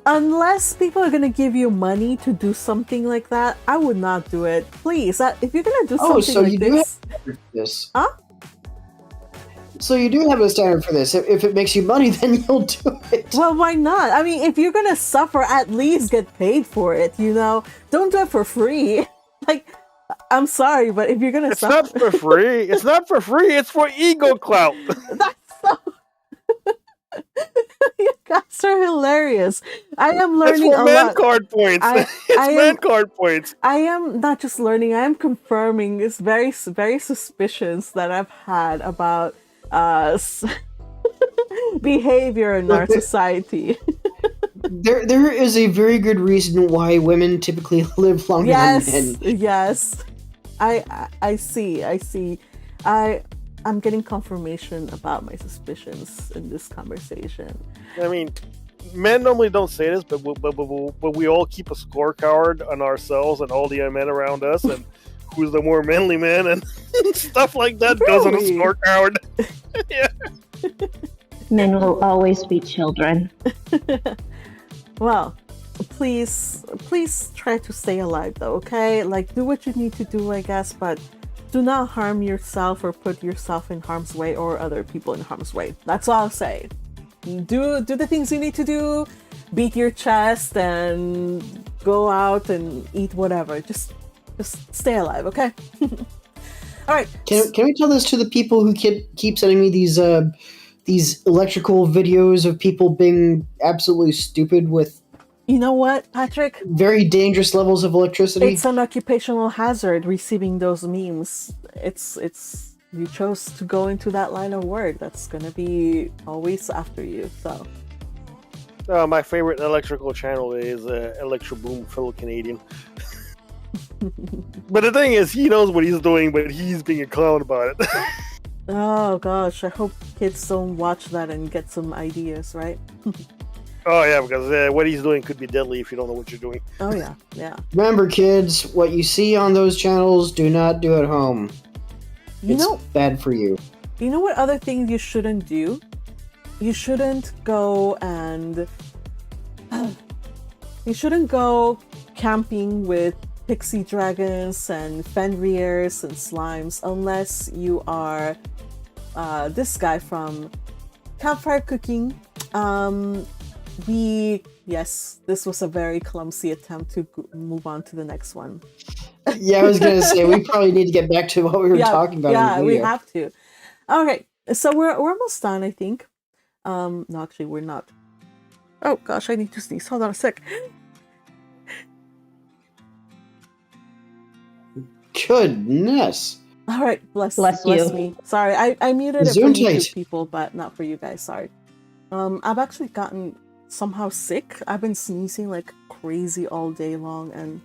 unless people are gonna give you money to do something like that, I would not do it. Please, if you're gonna do something so like you this, do have a standard for this. Huh? So you do have a standard for this. If it makes you money, then you'll do it. Well, why not? I mean, if you're gonna suffer, at least get paid for it. Don't do it for free. Like, I'm sorry, but if you're gonna It's suffer, not for free. It's not for free. It's for ego clout. that's so. You guys are hilarious. I am learning It's for a man lot. card points. Man card points. I am not just learning. I am confirming this very suspicions that I've had about behavior in our society. There is a very good reason why women typically live longer than men. Yes. I see. I'm getting confirmation about my suspicions in this conversation. I mean, men normally don't say this, but we all keep a scorecard on ourselves and all the men around us, and who's the more manly man and stuff like that goes on a Really? scorecard. Yeah. Men will always be children. Well, please try to stay alive though, okay? Like, do what you need to do, I guess, but do not harm yourself or put yourself in harm's way or other people in harm's way. That's all I'll say. Do the things you need to do, beat your chest and go out and eat whatever. Just stay alive, okay? All right. Can we tell this to the people who keep sending me these electrical videos of people being absolutely stupid with, You know what, Patrick? very dangerous levels of electricity? It's an occupational hazard receiving those memes. It's you chose to go into that line of work. That's gonna be always after you. So My favorite electrical channel is Electro Boom, fellow Canadian. But the thing is, he knows what he's doing, but he's being a clown about it. oh gosh, I hope kids don't watch that and get some ideas, right? Oh yeah, because what he's doing could be deadly if you don't know what you're doing. Oh yeah. Remember, kids, what you see on those channels, do not do at home. It's bad for you. You know what other things you shouldn't do? You shouldn't go and you shouldn't go camping with pixie dragons and fenriers and slimes unless you are this guy from Campfire Cooking. This was a very clumsy attempt to move on to the next one. Yeah, I was gonna say we probably need to get back to what we were talking about. Yeah, in the we video. have to. Okay, so we're almost done, I think. No, actually, we're not. Oh gosh, I need to sneeze. Hold on a sec. Goodness. All right, Bless bless you. me. Sorry, I muted it for Gesundheit. YouTube people, but not for you guys. Sorry. I've actually gotten somehow sick. I've been sneezing like crazy all day long and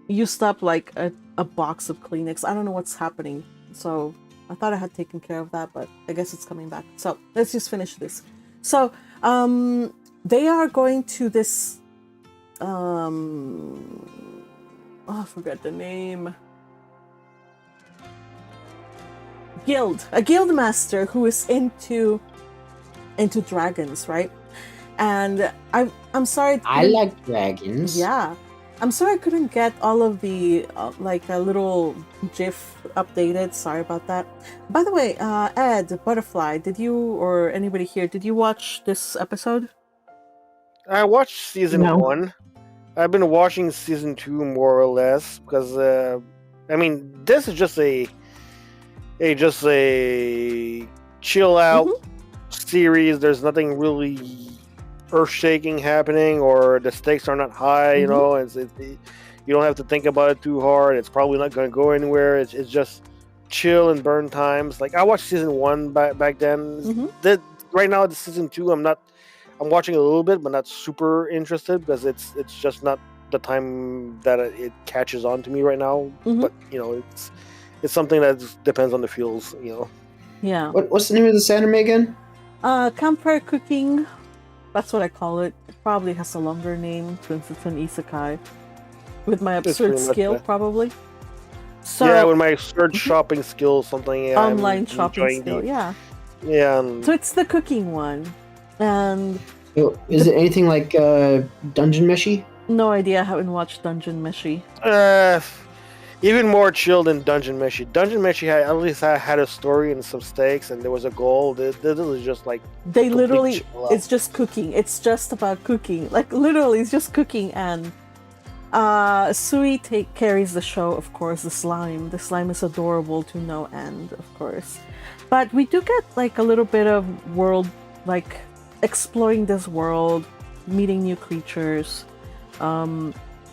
used up like a box of Kleenex. I don't know what's happening. So I thought I had taken care of that, but I guess it's coming back. So let's just finish this. So they are going to this I forget the name. A guild master who is into dragons, right? And I'm sorry. I like dragons. Yeah, I'm sorry I couldn't get all of the like a little GIF updated. Sorry about that. By the way, Ed Butterfly, did you or anybody here did you watch this episode? I watched season No. 1. I've been watching season 2 more or less because I mean this is just a chill out series. There's nothing really earth shaking happening, or the stakes are not high. You know, you don't have to think about it too hard. It's probably not going to go anywhere. It's just chill and burn times. Like I watched season 1 back then. Right now, the season 2, I'm watching a little bit, but not super interested because it's just not the time that it catches on to me right now. But you know, it's something that depends on the feels. You know. Yeah. What's the name of this anime again? Campfire Cooking. That's what I call it. It probably has a longer name since it's an isekai. With my absurd skill, probably. So, yeah, with my absurd shopping skill, something. Yeah, online shopping skill, yeah. Yeah. So it's the cooking one. And... Is it anything like Dungeon Meshi? No idea, I haven't watched Dungeon Meshi. Even more chill than Dungeon Meshi. Dungeon Meshi had a story and some stakes, and there was a goal. This is just like they literally. It's just cooking. It's just about cooking. Like literally, it's just cooking. And Sui carries the show. Of course, the slime. The slime is adorable to no end. Of course, but we do get like a little bit of world, like exploring this world, meeting new creatures.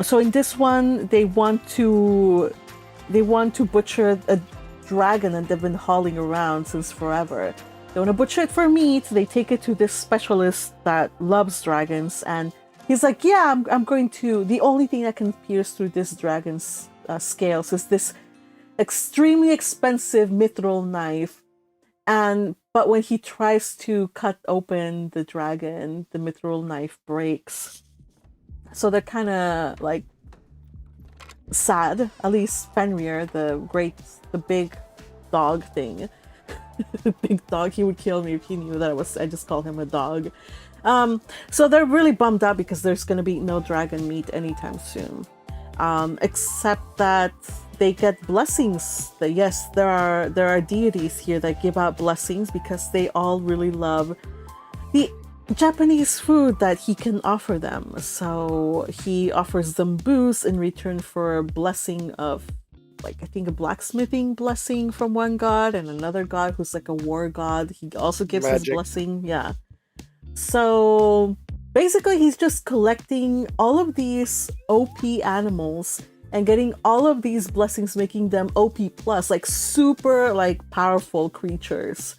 So in this one, they want to butcher a dragon that they've been hauling around since forever. They want to butcher it for meat. They take it to this specialist that loves dragons, and he's like, "Yeah, I'm going to. The only thing that can pierce through this dragon's scales is this extremely expensive mithril knife." But when he tries to cut open the dragon, the mithril knife breaks. So they're kind of like sad. At least Fenrir, the big dog thing, the big dog. He would kill me if he knew that I just called him a dog. So they're really bummed out because there's going to be no dragon meat anytime soon. Except that they get blessings. Yes, there are deities here that give out blessings because they all really love the Japanese food that he can offer them. So he offers them booze in return for a blessing of, like, I think a blacksmithing blessing from one god, and another god who's like a war god. He also gives his blessing. Yeah. So basically he's just collecting all of these OP animals and getting all of these blessings, making them OP plus, like super like powerful creatures.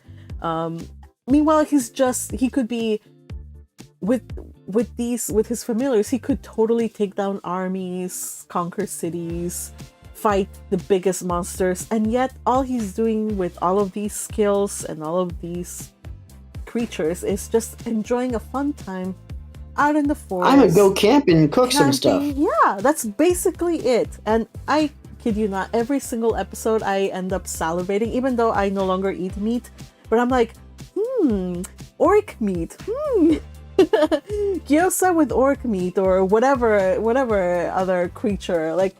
Meanwhile, he could be with his familiars, he could totally take down armies, conquer cities, fight the biggest monsters, and yet all he's doing with all of these skills and all of these creatures is just enjoying a fun time out in the forest. I'm gonna go camp and cook some stuff. Yeah, that's basically it. And I kid you not, every single episode I end up salivating, even though I no longer eat meat. But I'm like, orc meat. Gyoza with orc meat or whatever other creature. Like,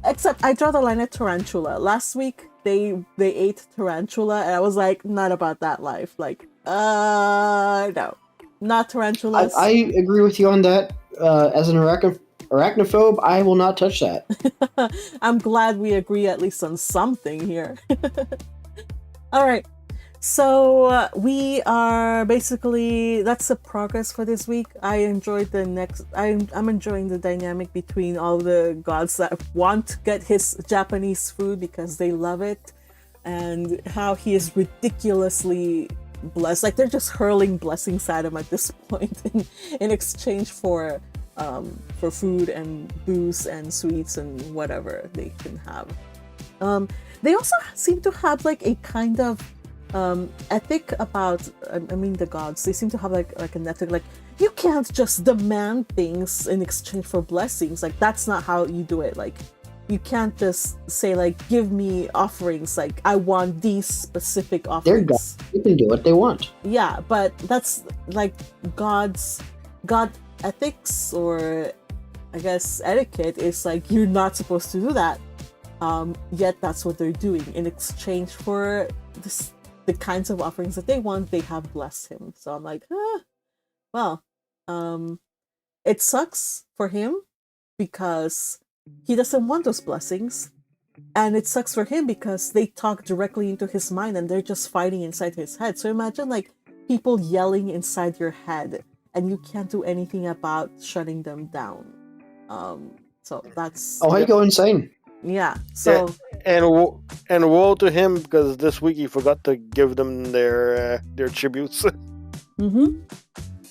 except I draw the line at tarantula. Last week they ate tarantula, and I was like, not about that life. Like, no, not tarantulas. I agree with you on that. As an arachnophobe, I will not touch that. I'm glad we agree at least on something here. All right. So we are basically, that's the progress for this week. I enjoyed the next. I'm enjoying the dynamic between all the gods that want to get his Japanese food because they love it, and how he is ridiculously blessed. Like they're just hurling blessings at him at this point in exchange for food and booze and sweets and whatever they can have. They also seem to have like a kind of ethic about, I mean, the gods. They seem to have like an ethic, like you can't just demand things in exchange for blessings. Like that's not how you do it. Like you can't just say like, give me offerings. Like I want these specific offerings. They're gods. They can do what they want. Yeah, but that's like god ethics, or I guess etiquette is like you're not supposed to do that. Yet that's what they're doing in exchange for this. The kinds of offerings that they want, they have blessed him. So I'm like, well, it sucks for him because he doesn't want those blessings. And it sucks for him because they talk directly into his mind and they're just fighting inside his head. So imagine like people yelling inside your head and you can't do anything about shutting them down. So that's... Oh, I go insane. Yeah, so... Yeah, and woe to him because this week he forgot to give them their tributes. Mm-hmm.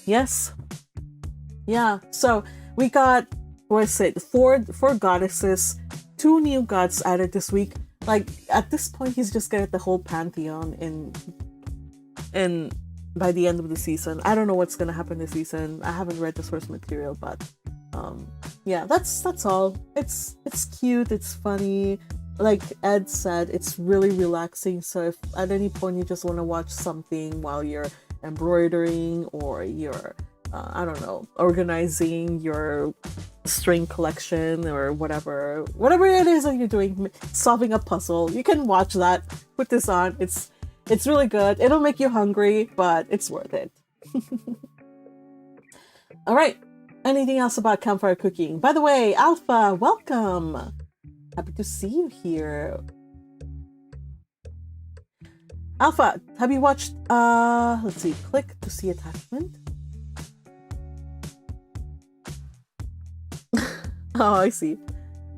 Yes. Yeah, so we got, what is it, four goddesses, 2 new gods added this week. Like, at this point, he's just gonna get the whole pantheon in by the end of the season. I don't know what's gonna happen this season. I haven't read the source material, but yeah, that's all. It's cute, it's funny. Like Ed said, it's really relaxing. So if at any point you just want to watch something while you're embroidering or you're I don't know, organizing your string collection or whatever it is that you're doing, solving a puzzle, you can watch that. Put this on. It's really good. It'll make you hungry, but it's worth it. All right. Anything else about Campfire Cooking? By the way, Alpha, welcome. Happy to see you here. Alpha, have you watched, let's see, click to see attachment. Oh, I see.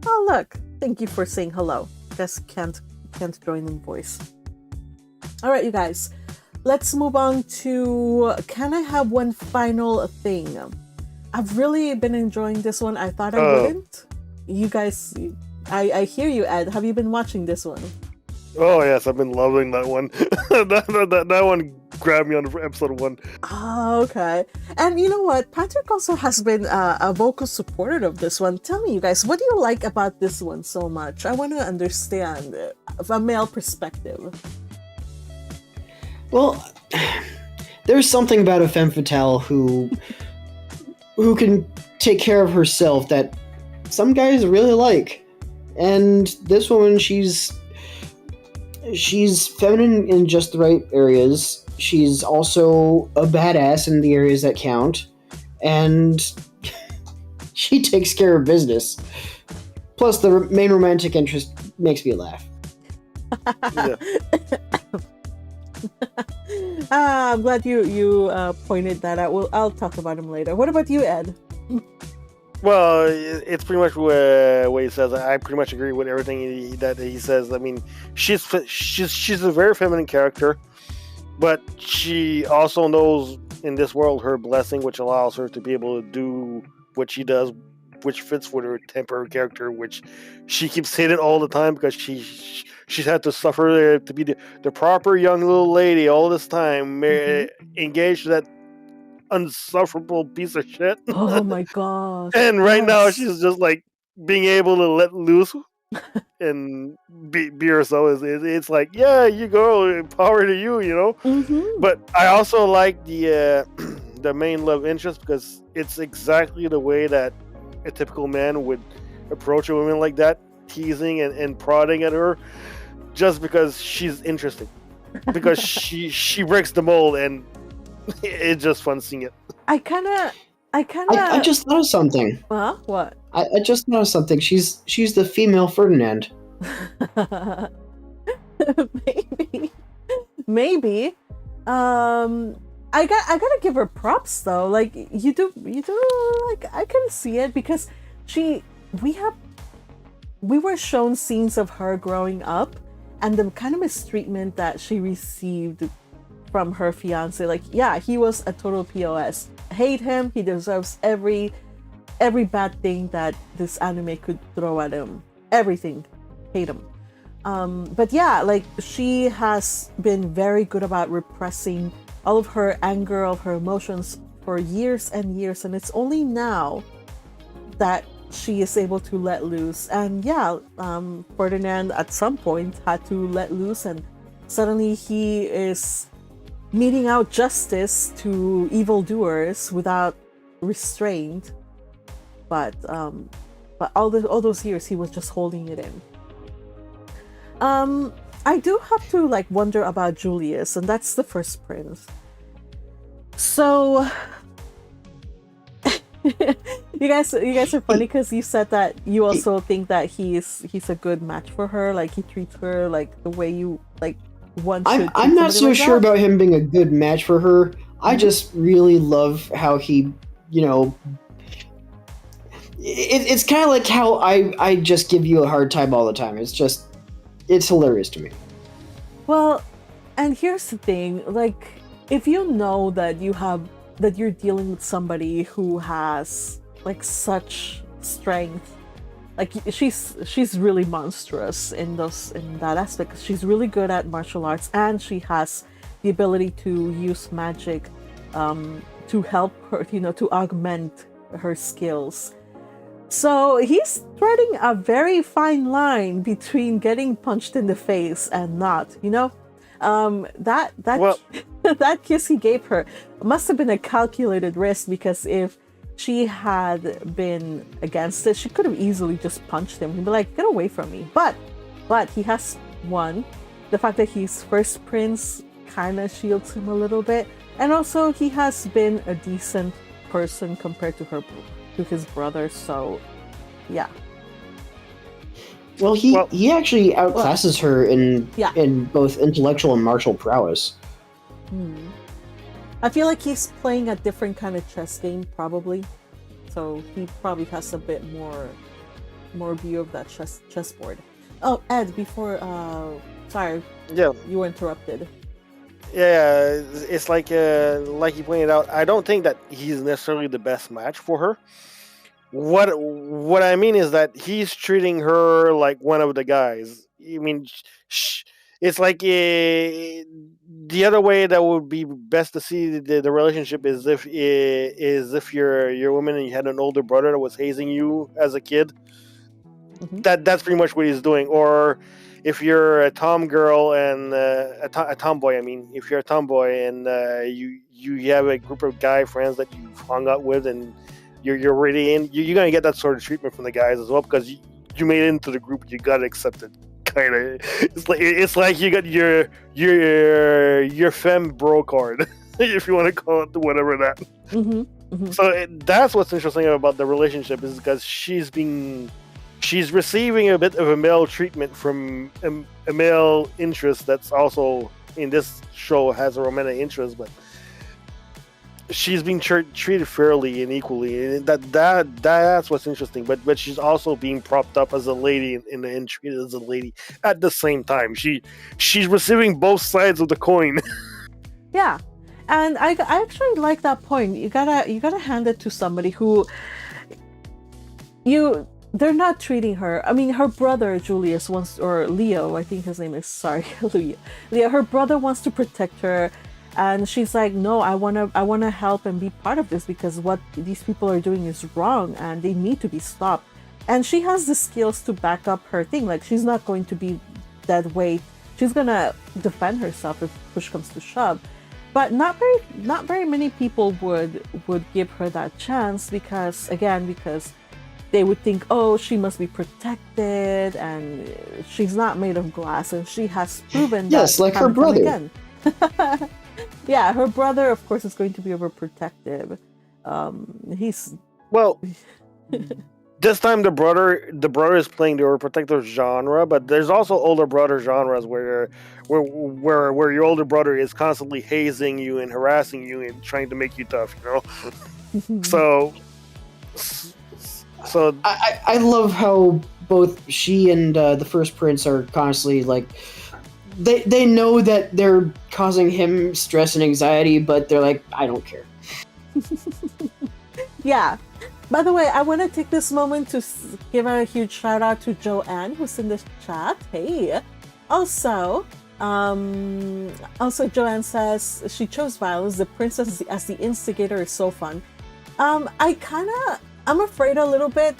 Oh, look. Thank you for saying hello. Guess can't join in voice. All right, you guys. Let's move on to, can I have one final thing? I've really been enjoying this one. I thought I wouldn't. You guys, I hear you, Ed. Have you been watching this one? Oh yes, I've been loving that one. that one grabbed me on episode 1. Oh, okay. And you know what? Patrick also has been a vocal supporter of this one. Tell me, you guys, what do you like about this one so much? I want to understand from a male perspective. Well, there's something about a femme fatale who can take care of herself that some guys really like. And this woman, she's feminine in just the right areas. She's also a badass in the areas that count. And she takes care of business. Plus, the main romantic interest makes me laugh. Yeah. I'm glad you pointed that out. I'll talk about him later. What about you, Ed? Well, it's pretty much what he says. I pretty much agree with everything that he says. I mean, she's a very feminine character, but she also knows in this world her blessing, which allows her to be able to do what she does, which fits with her temporary character, which she keeps hating all the time because she's had to suffer to be the proper young little lady all this time, engaged to that unsufferable piece of shit. Oh my gosh. And right now she's just like being able to let loose and be herself. It's like, yeah, you go, power to you, you know. Mm-hmm. But I also like the main love interest because it's exactly the way that a typical man would approach a woman like that, teasing and prodding at her just because she's interesting, because she breaks the mold, and it's just fun seeing it. I just thought of something. Huh? What? I just thought of something. She's the female Ferdinand. Maybe. maybe. I gotta give her props though. Like you do like I can see it because we were shown scenes of her growing up and the kind of mistreatment that she received from her fiance. Like, yeah, he was a total POS. Hate him. He deserves every bad thing that this anime could throw at him. Everything. Hate him. But yeah, like she has been very good about repressing all of her anger, all of her emotions for years and years, and it's only now that she is able to let loose. And yeah, Ferdinand at some point had to let loose, and suddenly he is meting out justice to evildoers without restraint. But all those years he was just holding it in. I do have to like wonder about Julius, and that's the first prince. So you guys are funny because you said that you also think that he's a good match for her. Like he treats her like the way you like want to. I'm not so like sure that. about him being a good match for her. I just really love how he, it's kind of like how I just give you a hard time all the time. It's hilarious to me. Well, and here's the thing, like if you know that you're dealing with somebody who has like such strength, like she's really monstrous in that aspect. She's really good at martial arts and she has the ability to use magic to help her, to augment her skills. So he's threading a very fine line between getting punched in the face and not, that Well- that kiss he gave her must have been a calculated risk, because if she had been against it, she could have easily just punched him. He'd be like, get away from me. But he has won. The fact that he's first prince kind of shields him a little bit. And also he has been a decent person compared to his brother, so yeah. Well, he actually outclasses her in both intellectual and martial prowess. I feel like he's playing a different kind of chess game, probably. So he probably has a bit more view of that chessboard. Oh, Ed, before sorry, Yeah. you were interrupted. Yeah, it's like you pointed out, I don't think that he's necessarily the best match for her. What I mean is that he's treating her like one of the guys. I mean, it's like the other way that would be best to see the relationship is if you're a woman and you had an older brother that was hazing you as a kid. Mm-hmm. That's pretty much what he's doing. Or if you're a tom girl and a tomboy, I mean, if you're a tomboy and you have a group of guy friends that you've hung out with and you're really in, you're gonna get that sort of treatment from the guys as well, because you made it into the group, you got accepted. Kind of, it's like you got your femme bro card, if you want to call it whatever that. Mm-hmm. Mm-hmm. So that's what's interesting about the relationship, is because she's receiving a bit of a male treatment from a male interest that's also in this show has a romantic interest, but she's being treated fairly and equally, and that's what's interesting. But she's also being propped up as a lady and treated as a lady at the same time. She's receiving both sides of the coin. Yeah, and I actually like that point. You gotta hand it to somebody who they're not treating her. I mean, her brother Julius wants, or Leo, I think his name is. Sorry, Leo. Her brother wants to protect her. And she's like, no, I wanna help and be part of this, because what these people are doing is wrong and they need to be stopped. And she has the skills to back up her thing. Like, she's not going to be dead weight. She's gonna defend herself if push comes to shove. But not very many people would give her that chance, because they would think, oh, she must be protected and she's not made of glass, and she has proven yes, that like her brother. again. Yeah, her brother, of course, is going to be overprotective. He's Well, this time the brother is playing the overprotective genre, but there's also older brother genres where your older brother is constantly hazing you and harassing you and trying to make you tough, you know. So I love how both she and the first prince are constantly like they know that they're causing him stress and anxiety, but they're like, I don't care. Yeah. By the way, I want to take this moment to give a huge shout out to Joanne, who's in the chat. Hey. Also, Joanne says she chose violence. The princess as the instigator is so fun. I'm afraid a little bit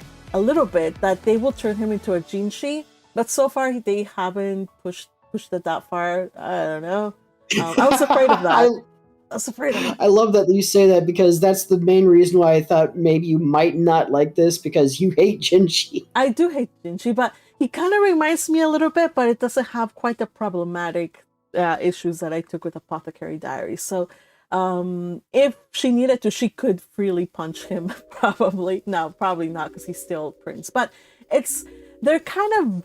that they will turn him into a Jinshi, but so far they haven't pushed it that far. I don't know. I was afraid of that. I was afraid of that. I love that you say that because that's the main reason why I thought maybe you might not like this, because you hate Jinshi. I do hate Jinshi, but he kind of reminds me a little bit, but it doesn't have quite the problematic issues that I took with Apothecary Diaries. So if she needed to, she could freely punch him. Probably not, because he's still Prince. But they're kind of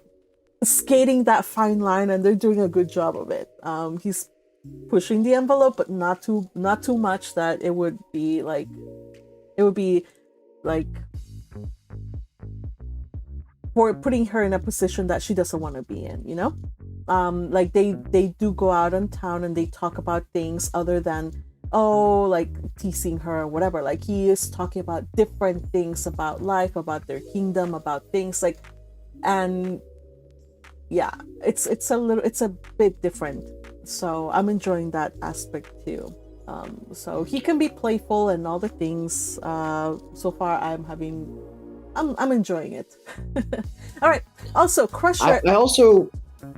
skating that fine line, and they're doing a good job of it. He's pushing the envelope, but not too much that it would be like for putting her in a position that she doesn't want to be in, you know. Like they do go out in town and they talk about things other than like teasing her or whatever. Like he is talking about different things about life, about their kingdom, about things like, and yeah, it's a bit different. So I'm enjoying that aspect too. So he can be playful and all the things. So far I'm enjoying it. All right. Also, Crusher. I also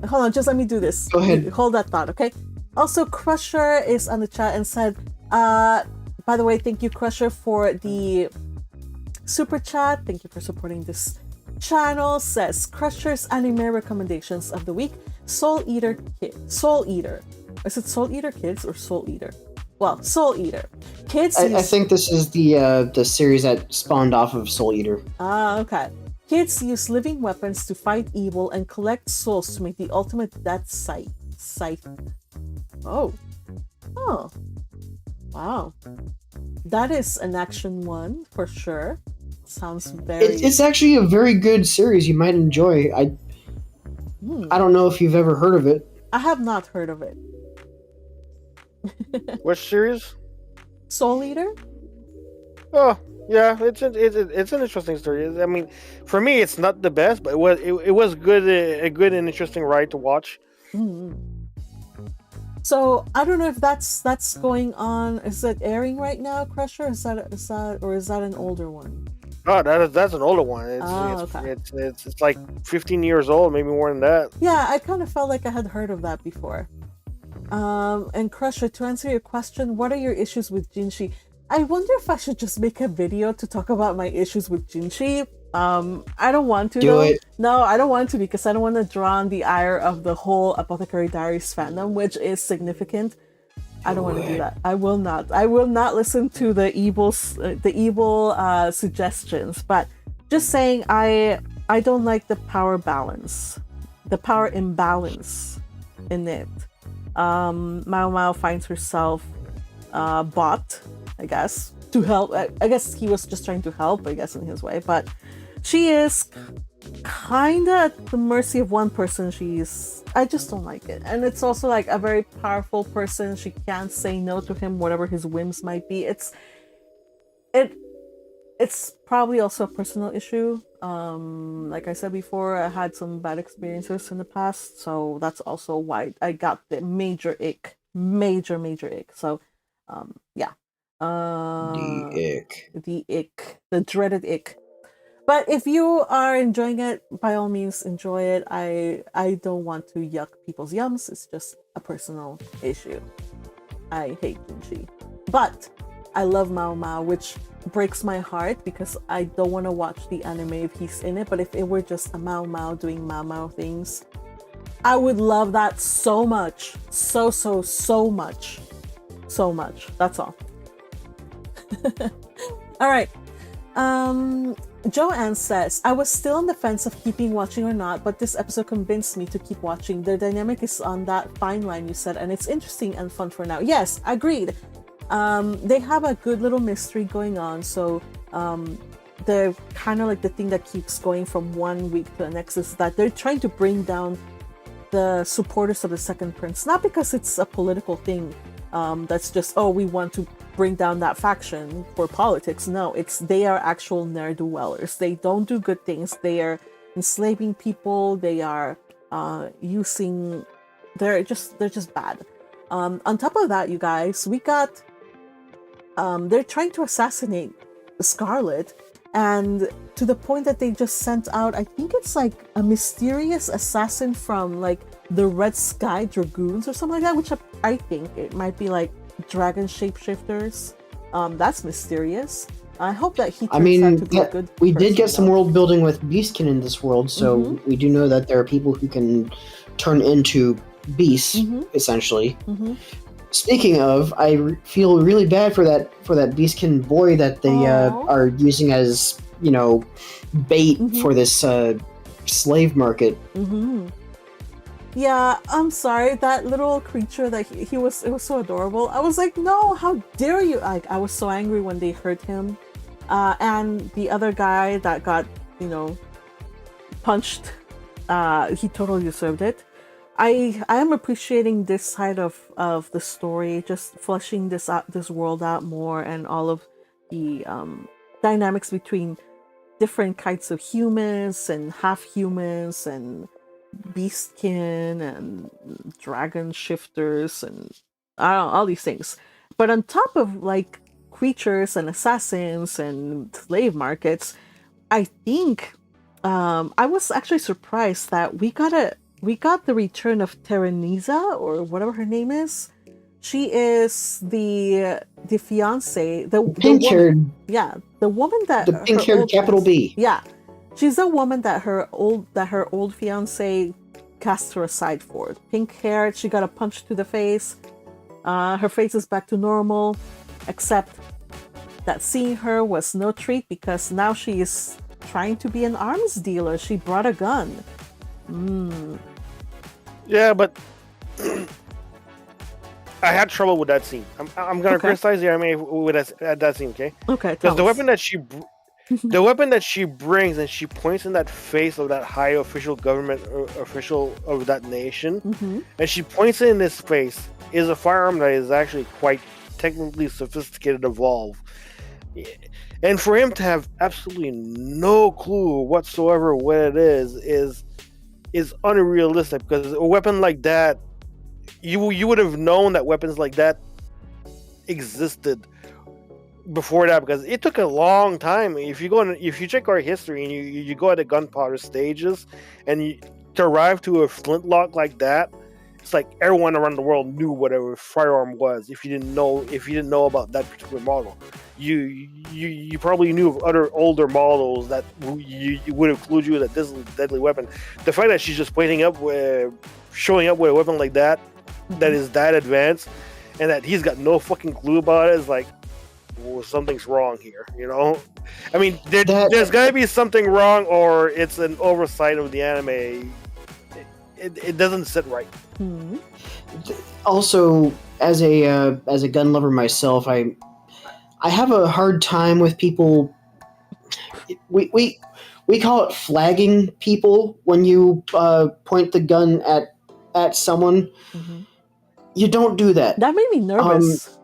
hold on. Just let me do this. Go ahead. Hold that thought, okay? Also, Crusher is on the chat and said, by the way, thank you, Crusher, for the super chat. Thank you for supporting this channel. Says Crusher's anime recommendations of the week: Soul Eater. Is it Soul Eater Kids or Soul Eater? Well, Soul Eater. Kids. I think this is the series that spawned off of Soul Eater. Okay. Kids use living weapons to fight evil and collect souls to make the ultimate death scythe. Oh. Wow. That is an action one for sure. Sounds very. It's actually a very good series. You might enjoy. I don't know if you've ever heard of it. I have not heard of it. which series? Soul Eater? Oh, yeah, it's an interesting story. I mean, for me, it's not the best, but it was good, a good and interesting ride to watch. Mm-hmm. So I don't know if that's going on. Is it airing right now, Crusher? Is that an older one? Oh, that's an older one. Okay. It's like 15 years old, maybe more than that. Yeah, I kind of felt like I had heard of that before. And Crusher, to answer your question, what are your issues with Jinshi? I wonder if I should just make a video to talk about my issues with Jinshi. I don't want to. Do it. No, I don't want to, because I don't want to draw on the ire of the whole Apothecary Diaries fandom, which is significant. I don't want to do that. I will not. I will not listen to the evil suggestions. But just saying, I don't like the power balance, the power imbalance in it. Mao Mao finds herself bought, I guess, to help. I guess he was just trying to help, I guess, in his way. But she is kind of at the mercy of one person. I just don't like it. And it's also like a very powerful person. She can't say no to him, whatever his whims might be. It's probably also a personal issue. Like I said before, I had some bad experiences in the past, so that's also why I got the major ick. So, yeah. The ick. The dreaded ick. But if you are enjoying it, by all means, enjoy it. I don't want to yuck people's yums. It's just a personal issue. I hate Jinshi. But I love Mao Mao, which breaks my heart because I don't want to watch the anime if he's in it. But if it were just a Mao Mao doing Mao Mao things, I would love that so much. So much. So much. That's all. All right. Joanne says, I was still on the fence of keeping watching or not, but this episode convinced me to keep watching. The dynamic is on that fine line you said, and it's interesting and fun for now. Yes, agreed. They have a good little mystery going on, so they're kind of like the thing that keeps going from one week to the next is that they're trying to bring down the supporters of the Second Prince, not because it's a political thing that's just, oh, we want to bring down that faction for politics. No, they are actual ne'er-do-wellers. They don't do good things. They are enslaving people. They are they're just bad. On top of that, you guys, we got they're trying to assassinate Scarlet, and to the point that they just sent out, I think it's like a mysterious assassin from like the Red Sky Dragoons or something like that, which I think it might be like dragon shapeshifters. That's mysterious. I hope that he turns out to be a good we did get some though. world building with Beastkin in this world, so we do know that there are people who can turn into beasts, essentially. Speaking of, I feel really bad for that Beastkin boy that they are using as, bait for this slave market. Yeah, I'm sorry. That little creature that it was so adorable. I was like, no, how dare you? Like, I was so angry when they hurt him. And the other guy that got, punched, he totally deserved it. I am appreciating this side of the story, just fleshing this world out more, and all of the dynamics between different kinds of humans and half humans and beastkin and dragon shifters and I don't know, all these things. But on top of like creatures and assassins and slave markets, I think I was actually surprised that we got the return of Tereniza, or whatever her name is. She is the fiance, the pink-haired, the woman that the pink-haired capital B. Yeah, she's the woman that her old fiance cast her aside for. Pink-haired, she got a punch to the face. Her face is back to normal, except that seeing her was no treat because now she is trying to be an arms dealer. She brought a gun. Yeah, but I had trouble with that scene. I'm gonna criticize the anime with that scene, okay? Okay. Because the weapon that she brings and she points in that face of that high official government official of that nation, and she points it in his face, is a firearm that is actually quite technically sophisticated, evolved. And for him to have absolutely no clue whatsoever what it is unrealistic, because a weapon like that, you would have known that weapons like that existed before that, because it took a long time. If you check our history and you go at the gunpowder stages, and to arrive to a flintlock like that, it's like everyone around the world knew what a firearm was. If you didn't know about that particular model, you probably knew of other older models that you would have clued you that this is a deadly weapon. The fact that she's just showing up with a weapon like that, that is that advanced, and that he's got no fucking clue about it, is like, well, something's wrong here, I mean, there's gotta be something wrong, or it's an oversight of the anime. It doesn't sit right. Also, as a gun lover myself, I have a hard time with people. We call it flagging people when you point the gun at someone. You don't do that. That made me nervous.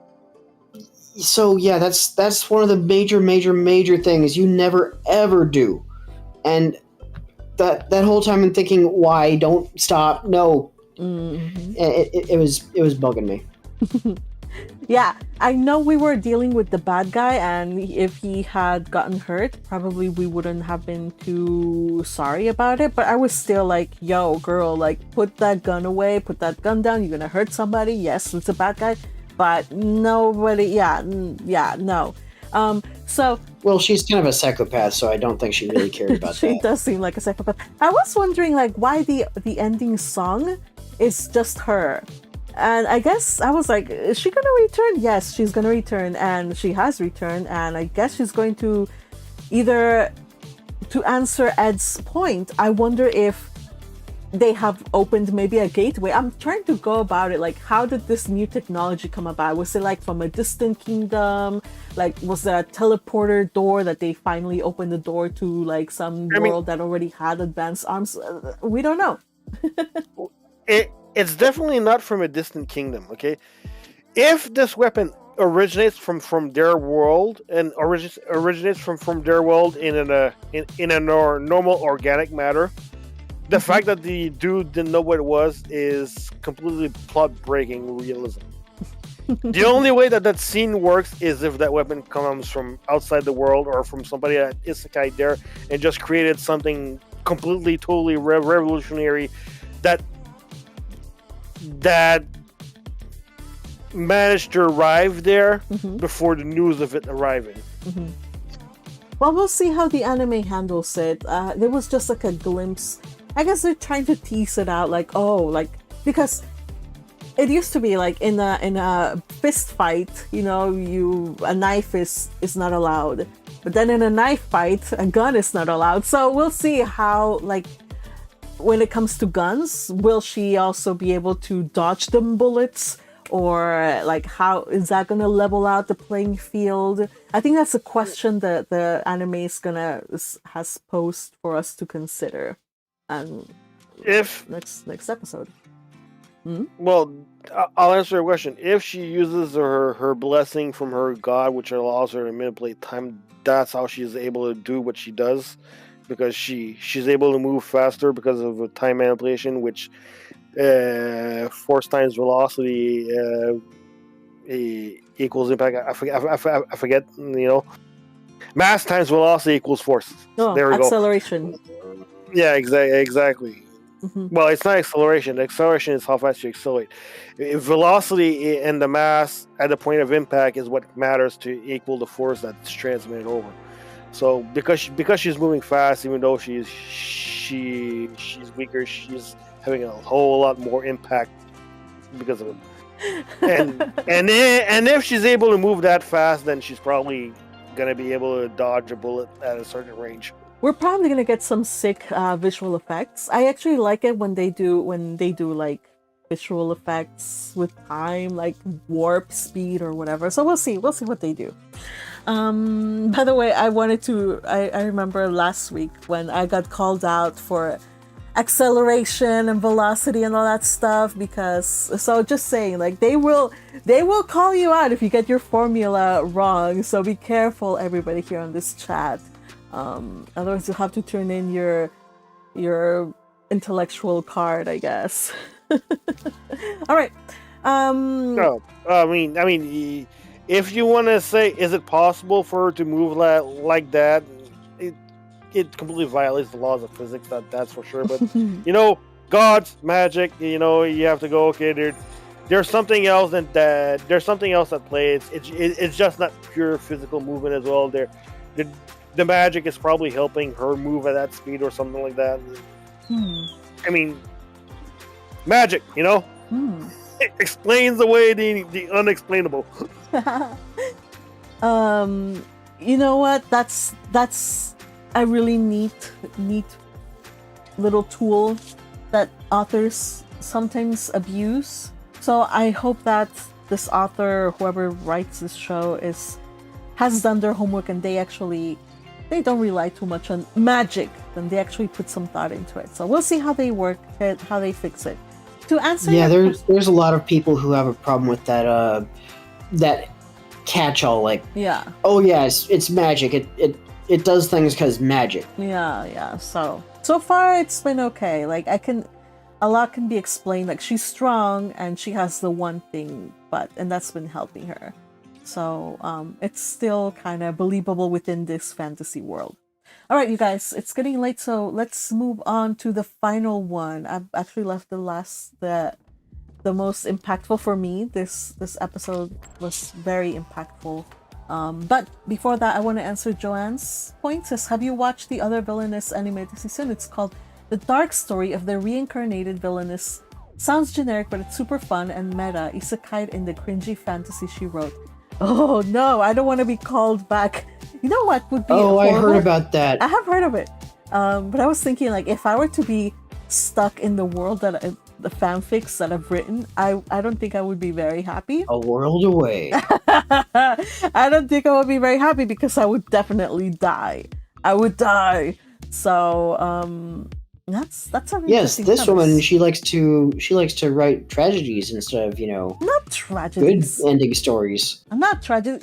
So yeah, that's one of the major things you never ever do, and that whole time I'm thinking, why? Don't stop! No, it was bugging me. Yeah, I know we were dealing with the bad guy, and if he had gotten hurt, probably we wouldn't have been too sorry about it. But I was still like, yo, girl, like, put that gun away, put that gun down. You're gonna hurt somebody. Yes, it's a bad guy, but nobody. No. Well, she's kind of a psychopath, so I don't think she really cared about she that. does seem like a psychopath. I was wondering, like, why the ending song is just her. And I guess I was like, is she going to return? Yes, she's going to return. And she has returned. And I guess she's going to either to answer Ed's point, I wonder if they have opened maybe a gateway. I'm trying to go about it, like, how did this new technology come about? Was it like from a distant kingdom? Like, was there a teleporter door that they finally opened the door to, like, some world that already had advanced arms? We don't know. It's definitely not from a distant kingdom, okay? If this weapon originates from their world and originates from their world in a normal organic matter, the fact that the dude didn't know what it was is completely plot-breaking realism. The only way that scene works is if that weapon comes from outside the world or from somebody at Isekai there and just created something completely, totally revolutionary that managed to arrive there before the news of it arriving. Well, we'll see how the anime handles it. There was just like a glimpse. I guess they're trying to tease it out, like, because it used to be like in a fist fight, you know, a knife is not allowed, but then in a knife fight, a gun is not allowed. So we'll see how, like, when it comes to guns, will she also be able to dodge them bullets? Or like, how is that gonna level out the playing field? I think that's a question that the anime has posed for us to consider. And if next episode. Well, I'll answer your question. If she uses her blessing from her god, which allows her to manipulate time, that's how she's able to do what she does, because she's able to move faster because of time manipulation, which force times velocity equals impact. I forget. You know, mass times velocity equals force. Oh, there we acceleration. go. Yeah, exactly. Well, it's not acceleration. Acceleration is how fast you accelerate. Velocity and the mass at the point of impact is what matters to equal the force that's transmitted over. So because she's moving fast, even though she's weaker, she's having a whole lot more impact because of it. And if she's able to move that fast, then she's probably gonna be able to dodge a bullet at a certain range. We're probably gonna get some sick visual effects. I actually like it when they do like visual effects with time, like warp speed or whatever. So we'll see what they do. By the way, I remember last week when I got called out for acceleration and velocity and all that stuff, so just saying, like, they will call you out if you get your formula wrong. So be careful, everybody here on this chat. Otherwise you'll have to turn in your intellectual card, I guess. All right. No, I mean, if you want to say, is it possible for her to move like that? It completely violates the laws of physics. That's for sure. But you know, gods, magic. You know, you have to go. Okay, there's something else there's something else at play. It's just not pure physical movement as well. The magic is probably helping her move at that speed or something like that. I mean, magic, you know, it explains away the unexplainable. You know what? That's a really neat little tool that authors sometimes abuse. So I hope that this author, whoever writes this show, has done their homework and they don't rely too much on magic, then they actually put some thought into it. So we'll see how they work it, how they fix it. To answer, there's a lot of people who have a problem with that catch-all, like, oh yeah, it's magic. It does things because magic. Yeah. So far it's been okay. Like, a lot can be explained. Like, she's strong and she has the one thing, and that's been helping her. So it's still kind of believable within this fantasy world. All right, you guys, it's getting late, so let's move on to the final one. I've actually left the most impactful for me. This episode was very impactful. But before that, I want to answer Joanne's point. Says, have you watched the other villainous animated season? It's called The Dark Story of the Reincarnated Villainess. Sounds generic, but it's super fun and meta. Isekai in the cringy fantasy she wrote. Oh no, I don't want to be called back You know what would be Oh, I horrible? heard about that. I have heard of it. But I was thinking, like, if I were to be stuck in the world that the fanfics that I've written, I don't think I would be very happy. A world away. I don't think I would be very happy because I would definitely die. I would die. So that's an Yes, interesting this woman, premise. she likes to write tragedies instead of, Not good tragedies. ending stories. I'm not tragic.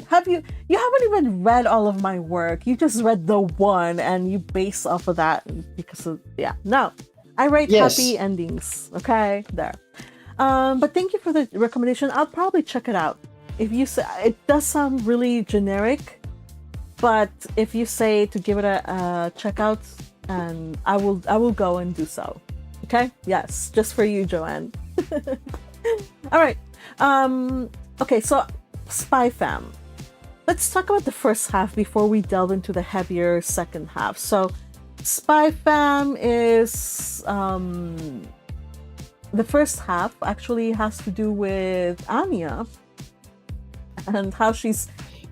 You haven't even read all of my work. You just read the one and you base off of that because of no. I write Yes. happy endings. Okay, there. But thank you for the recommendation. I'll probably check it out. If you say it does sound really generic, but if you say to give it a check out, and I will go and do so. Okay? Yes, just for you, Joanne. All right. Okay, so Spy Fam. Let's talk about the first half before we delve into the heavier second half. So Spy Fam is the first half actually has to do with Anya and how she's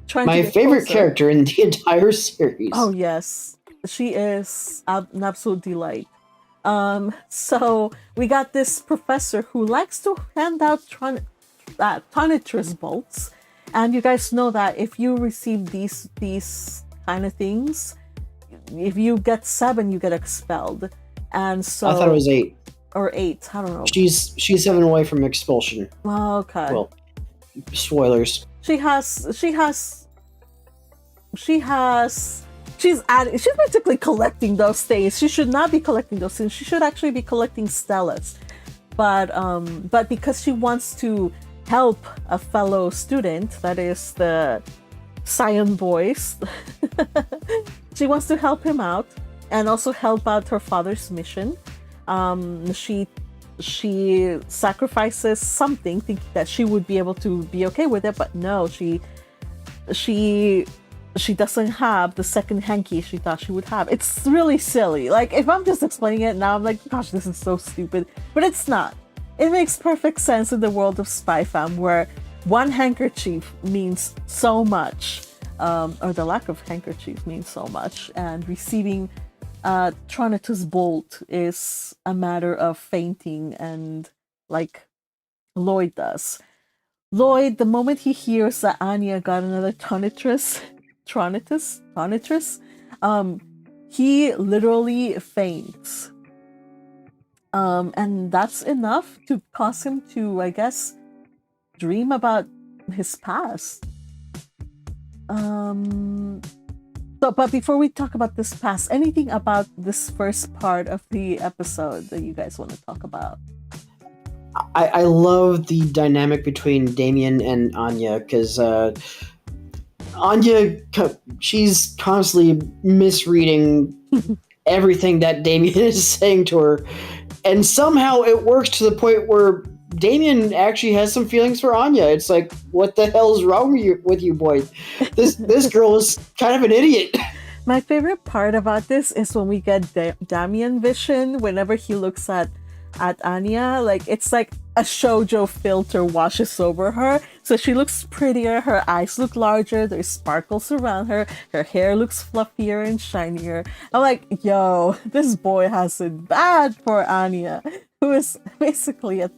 trying to My get favorite closer. character in the entire series. Oh yes, she is an absolute delight. So we got this professor who likes to hand out tonitrus bolts, and you guys know that if you receive these kind of things, if you get 7, you get expelled. And so I thought it was 8. or 8. I don't know. She's 7 away from expulsion. Okay. Well, spoilers. She's basically collecting those things. She should not be collecting those things. She should actually be collecting stellas. But because she wants to help a fellow student, that is the Cyan Boys, she wants to help him out and also help out her father's mission. She sacrifices something, thinking that she would be able to be okay with it, but no, she doesn't have the second hanky she thought she would have. It's really silly. Like, if I'm just explaining it now, I'm like, gosh, this is so stupid. But it's not. It makes perfect sense in the world of Spy Fam, where one handkerchief means so much, or the lack of handkerchief means so much, and receiving Tronitus Bolt is a matter of fainting, and like Lloyd does. Lloyd, the moment he hears that Anya got another Tronitus, he literally faints. And that's enough to cause him to, I guess, dream about his past. But before we talk about this past, anything about this first part of the episode that you guys want to talk about? I love the dynamic between Damien and Anya, because Anya, she's constantly misreading everything that Damien is saying to her, and somehow it works to the point where Damien actually has some feelings for Anya. It's like, what the hell is wrong with you, boy? This girl is kind of an idiot. My favorite part about this is when we get Damien vision whenever he looks at Anya. Like, it's like a shoujo filter washes over her, so she looks prettier, her eyes look larger, there's sparkles around her, her hair looks fluffier and shinier. I'm like, yo, this boy has it bad for Anya, who is basically a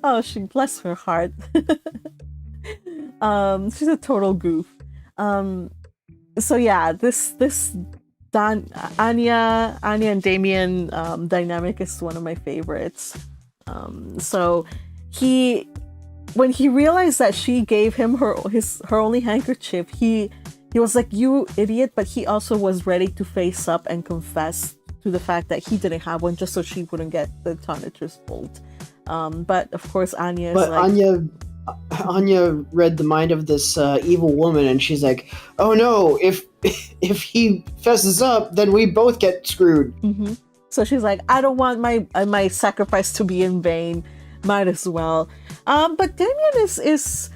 oh, she bless her heart. She's a total goof. So yeah, this Anya and Damien dynamic is one of my favorites. So when he realized that she gave him her only handkerchief, he was like, you idiot, but he also was ready to face up and confess to the fact that he didn't have one, just so she wouldn't get the Tonitrus Bolt. But of course Anya is Anya read the mind of this evil woman, and she's like, oh no, if he fesses up, then we both get screwed. Mm-hmm. So she's like, I don't want my sacrifice to be in vain. Might as well. But Damien is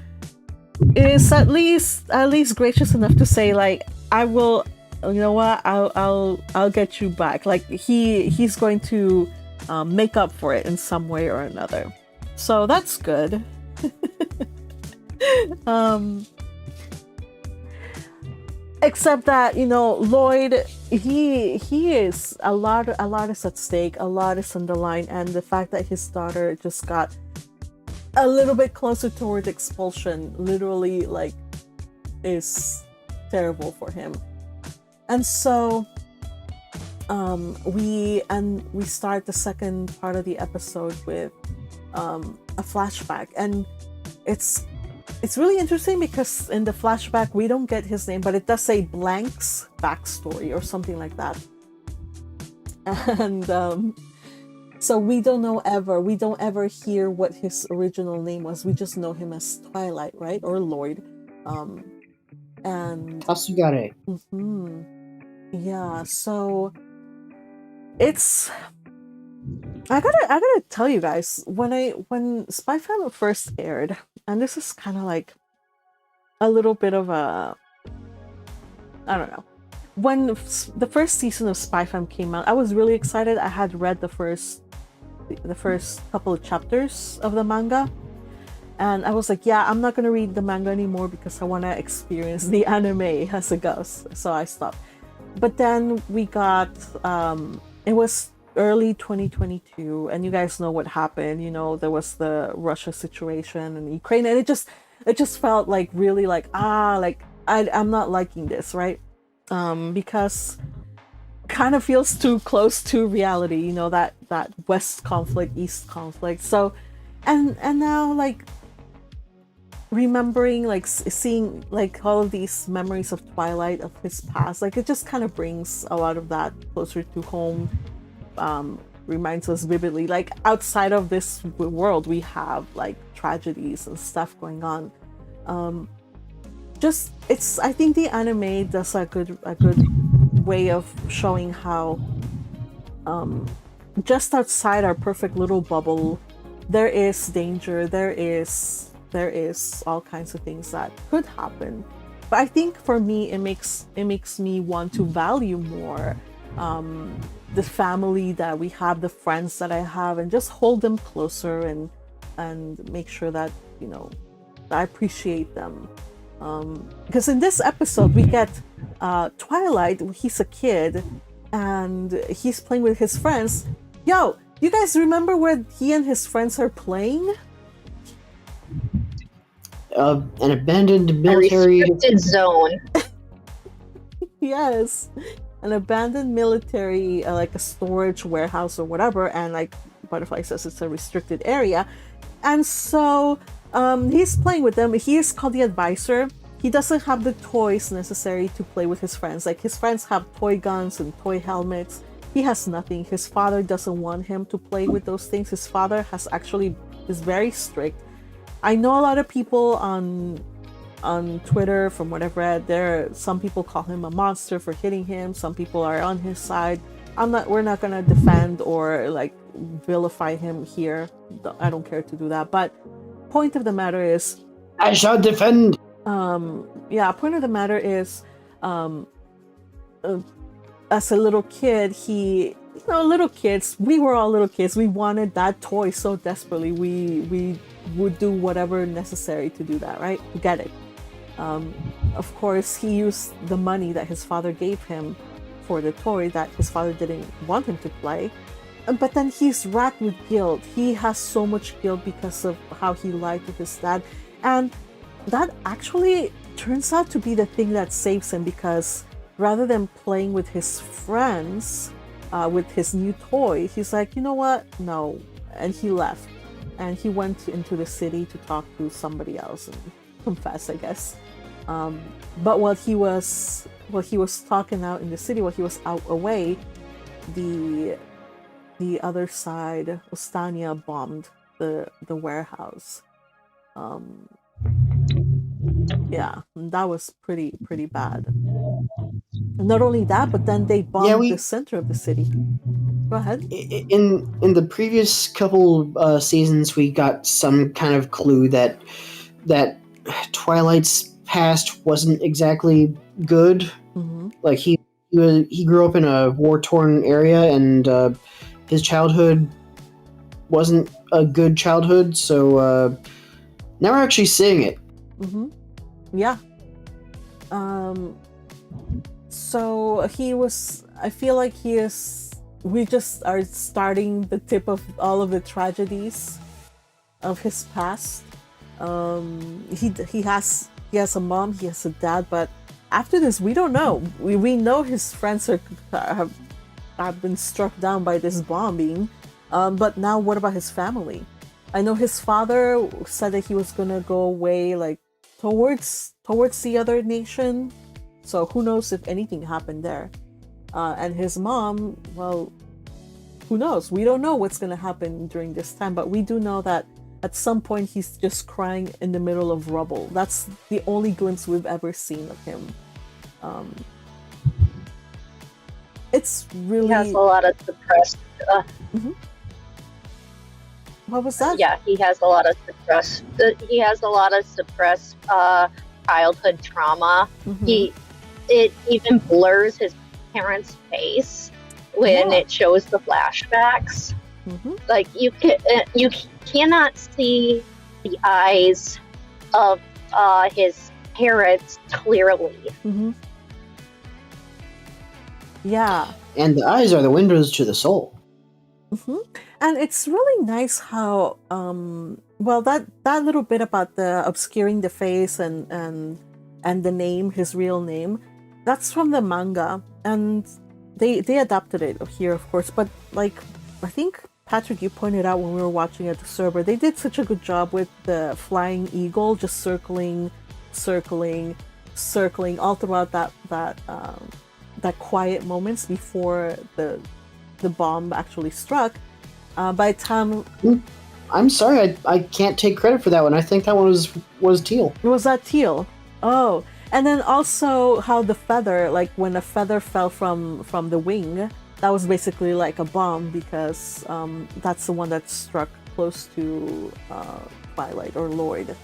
at least gracious enough to say, like, I will. You know what? I'll get you back. Like, he's going to make up for it in some way or another. So that's good. Except that, you know, Lloyd, he is a lot is at stake, a lot is on the line, and the fact that his daughter just got a little bit closer toward expulsion literally like is terrible for him. And so we start the second part of the episode with a flashback, and it's really interesting because in the flashback we don't get his name, but it does say Blank's backstory or something like that. And so we don't ever hear what his original name was. We just know him as Twilight, right? Or Lloyd. And Tasugare. yeah, so it's I gotta tell you guys, when Spy Family first aired, and this is kind of like a little bit of a, I don't know, when the first season of Spy Fam came out, I was really excited. I had read the first couple of chapters of the manga, and I was like, yeah, I'm not gonna read the manga anymore because I want to experience the anime as it goes. So I stopped. But then we got it was early 2022, and you guys know what happened. You know, there was the Russia situation and Ukraine, and it just felt like really like I'm not liking this, right? Because kind of feels too close to reality, you know, that West conflict, East conflict. So and now like remembering, like seeing like all of these memories of Twilight, of his past, like it just kind of brings a lot of that closer to home. Reminds us vividly, like outside of this world we have like tragedies and stuff going on. I think the anime does a good way of showing how just outside our perfect little bubble there is danger, there is all kinds of things that could happen. But I think for me it makes me want to value more the family that we have, the friends that I have, and just hold them closer and make sure that, you know, I appreciate them. Because in this episode we get Twilight, he's a kid and he's playing with his friends. Yo, you guys remember where he and his friends are playing? An abandoned military... A restricted zone. Yes, an abandoned military, like a storage warehouse or whatever, and like Butterfly says, it's a restricted area. And so he's playing with them. He is called the advisor. He doesn't have the toys necessary to play with his friends. Like his friends have toy guns and toy helmets. He has nothing. His father doesn't want him to play with those things. His father is very strict. I know a lot of people on Twitter, from what I've read, some people call him a monster for hitting him. Some people are on his side. We're not gonna defend or like vilify him here. I don't care to do that. But point of the matter is, I shall defend. Point of the matter is, as a little kid, little kids, we were all little kids. We wanted that toy so desperately. We would do whatever necessary to do that, right? To get it. Of course, he used the money that his father gave him for the toy that his father didn't want him to play. But then he's racked with guilt. He has so much guilt because of how he lied to his dad. And that actually turns out to be the thing that saves him, because rather than playing with his friends, with his new toy, he's like, you know what? No. And he left. And he went into the city to talk to somebody else and confess, I guess. But while he was talking out in the city, while he was out away, the other side, Ostania, bombed the warehouse. Yeah, that was pretty bad. Not only that, but then they bombed the center of the city. Go ahead. In the previous couple seasons, we got some kind of clue that Twilight's past wasn't exactly good. Mm-hmm. Like he grew up in a war-torn area, and his childhood wasn't a good childhood. So now we're actually seeing it. Mm-hmm. Yeah. So he was. I feel like he is. We just are starting the tip of all of the tragedies of his past. He has a mom, he has a dad, but after this, we don't know. We know his friends have been struck down by this bombing, but now what about his family? I know his father said that he was gonna go away, like towards the other nation. So who knows if anything happened there? And his mom, well, who knows? We don't know what's gonna happen during this time, but we do know that at some point he's just crying in the middle of rubble. That's the only glimpse we've ever seen of him. It's really. He has a lot of suppressed. What was that? Yeah, he has a lot of suppressed. He has a lot of suppressed childhood trauma. It even blurs his parents' face when it shows the flashbacks. Like you cannot see the eyes of his parents clearly. Yeah. And the eyes are the windows to the soul. And it's really nice how well that little bit about the obscuring the face and the name, his real name, that's from the manga, and they adapted it here, of course. But like I think Patrick, you pointed out when we were watching at the server, they did such a good job with the flying eagle just circling all throughout that quiet moments before the bomb actually struck. By the time, I'm sorry, I can't take credit for that one. I think that one was teal. Was that teal? Oh, and then also how the feather, like when a feather fell from the wing, that was basically like a bomb because that's the one that struck close to Twilight or Lloyd.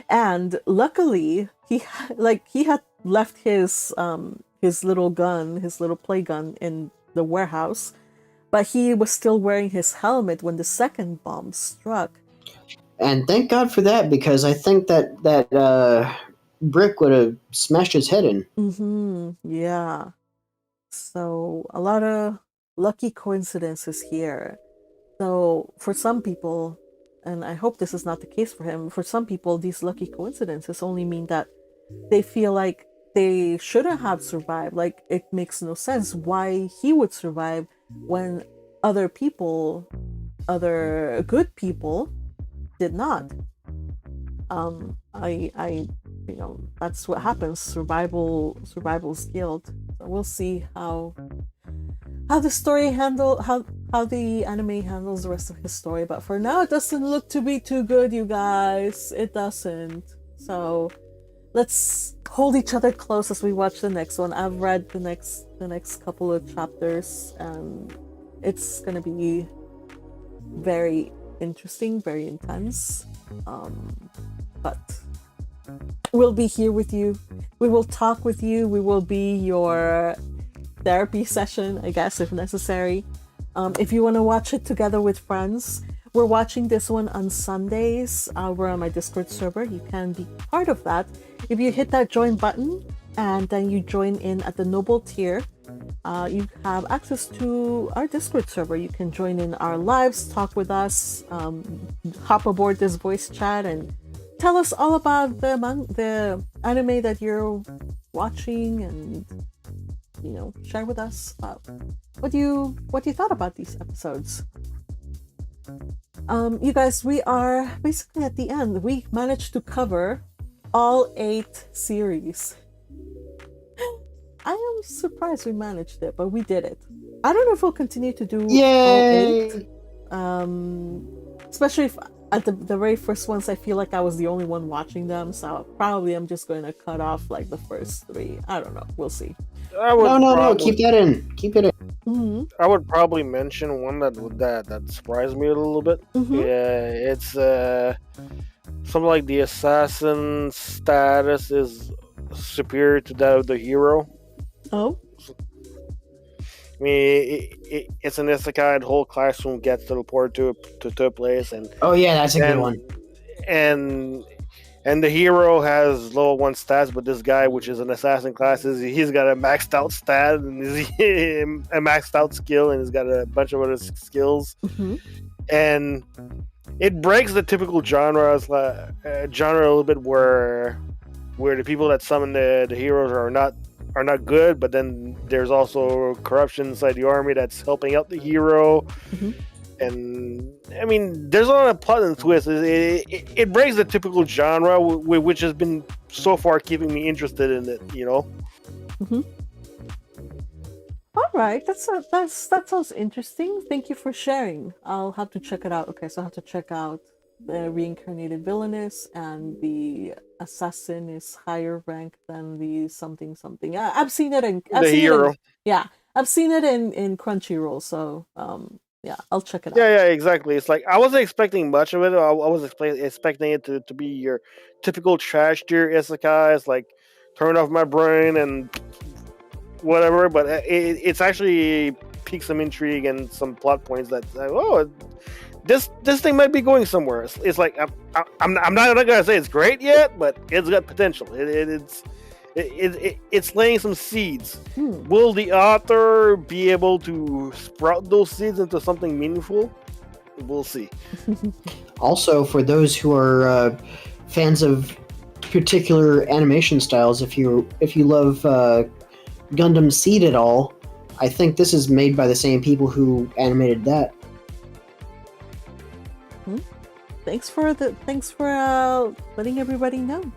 And luckily he had left his little gun, his little play gun in the warehouse, but he was still wearing his helmet when the second bomb struck. And thank God for that, because I think that brick would have smashed his head in. Yeah. So a lot of lucky coincidences here. So for some people, and I hope this is not the case for him, for some people these lucky coincidences only mean that they feel like they shouldn't have survived. Like it makes no sense why he would survive when other good people did not. I that's what happens. Survival's guilt. So we'll see how the story how the anime handles the rest of his story. But for now, it doesn't look to be too good, you guys. It doesn't. So let's hold each other close as we watch the next one. I've read the next couple of chapters, and it's gonna be very interesting, very intense. But we'll be here with you. We will talk with you. We will be your therapy session, I guess, if necessary. If you want to watch it together with friends, we're watching this one on Sundays. We're on my Discord server. You can be part of that. If you hit that join button and then you join in at the noble tier, you have access to our Discord server. You can join in our lives, talk with us, hop aboard this voice chat, and tell us all about the anime that you're watching, and share with us about what you thought about these episodes. You guys, we are basically at the end. We managed to cover all 8 series. I am surprised we managed it, but we did it. I don't know if we'll continue to do Yay! all 8. Especially if at the very first ones, I feel like I was the only one watching them, so probably I'm just going to cut off like the first 3. I don't know. We'll see. No, keep that in. Keep it in. Mm-hmm. I would probably mention one that surprised me a little bit. Yeah, it's something like the assassin status is superior to that of the hero. Oh. I mean, it's an isekai. The whole classroom gets teleported to a place, and oh yeah, that's a good one. And and the hero has level 1 stats, but this guy, which is an assassin class, he's got a maxed out stat and a maxed out skill, and he's got a bunch of other skills, and it breaks the typical genre a little bit, where the people that summon the heroes are not good, but then there's also corruption inside the army that's helping out the hero. And I mean, there's a lot of plot and twists. It breaks the typical genre, which has been so far keeping me interested in it. All right, that sounds interesting. Thank you for sharing. I'll have to check it out. Okay, so I have to check out the reincarnated villainess, and the assassin is higher rank than the something. I've seen it in the hero. I've seen it in Crunchyroll. So yeah, I'll check it out. Yeah, exactly. It's like I wasn't expecting much of it. I was expecting it to be your typical trash tier isekai. It's like turn off my brain and whatever. But it's actually piqued some intrigue and some plot points that this thing might be going somewhere. It's like I'm not gonna say it's great yet, but it's got potential. It's laying some seeds. Will the author be able to sprout those seeds into something meaningful? We'll see. Also, for those who are fans of particular animation styles, if you love Gundam Seed at all, I think this is made by the same people who animated that. Thanks for letting everybody know.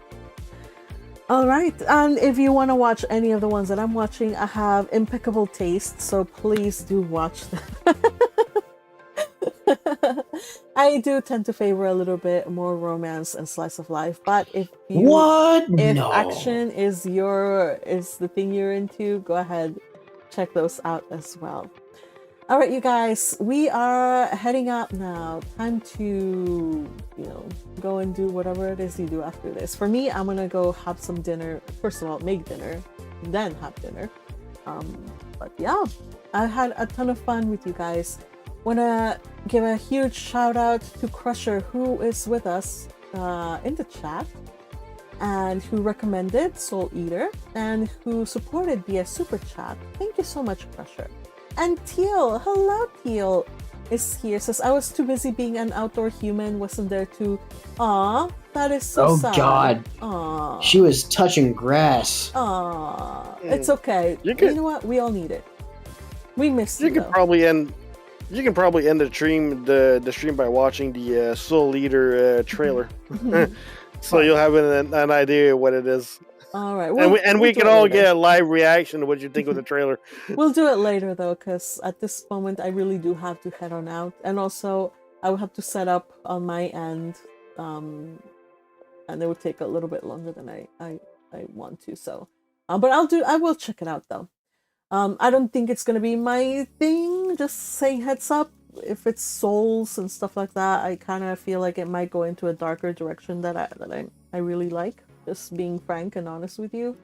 All right, and if you want to watch any of the ones that I'm watching, I have impeccable taste, so please do watch them. I do tend to favor a little bit more romance and slice of life, but if action is the thing you're into, go ahead, check those out as well. All right, you guys, we are heading out now. Time to, go and do whatever it is you do after this. For me, I'm gonna go have some dinner. First of all, make dinner, then have dinner. But yeah, I had a ton of fun with you guys. Wanna give a huge shout out to Crusher, who is with us in the chat, and who recommended Soul Eater, and who supported via super chat. Thank you so much, Crusher. And Teal, hello Teal, is here. Says, I was too busy being an outdoor human, wasn't there to... Aw, that is so sad. Oh God. Aw. She was touching grass. Aw. It's okay. You know what? We all need it. We missed you. You can probably end the stream by watching the Soul Eater trailer. So you'll have an idea what it is. All right, we can all get a live reaction to what you think of the trailer. We'll do it later though, because at this moment I really do have to head on out, and also I will have to set up on my end, and it would take a little bit longer than I want to. So, but I will check it out though. I don't think it's gonna be my thing. Just saying heads up. If it's souls and stuff like that, I kind of feel like it might go into a darker direction that I really like. Just being frank and honest with you.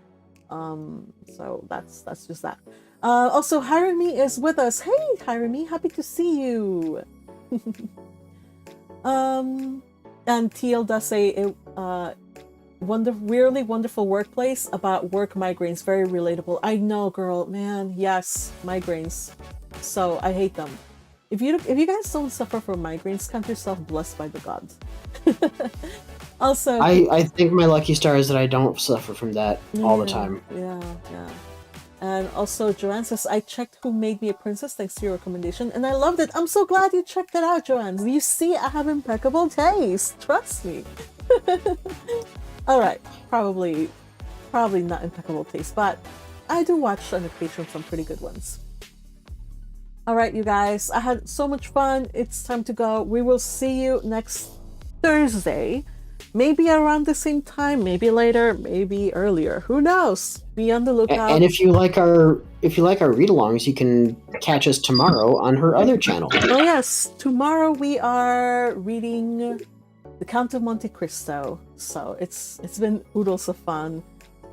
So that's just that. Also, Hirami is with us. Hey, Hirami, happy to see you. And TL does say weirdly wonderful workplace about work migraines. Very relatable. I know, girl, man. Yes, migraines. So I hate them. If you guys don't suffer from migraines, count yourself blessed by the gods. Also, I think my lucky star is that I don't suffer from that all the time. Yeah. And also, Joanne says, I checked Who Made Me a Princess thanks to your recommendation, and I loved it. I'm so glad you checked it out, Joanne. You see, I have impeccable taste. Trust me. All right, probably not impeccable taste, but I do watch on occasion some pretty good ones. All right, you guys, I had so much fun. It's time to go. We will see you next Thursday. Maybe around the same time, maybe later, maybe earlier. Who knows? Be on the lookout. And if you like our read-alongs, you can catch us tomorrow on her other channel. Oh yes, tomorrow we are reading The Count of Monte Cristo. So it's been oodles of fun.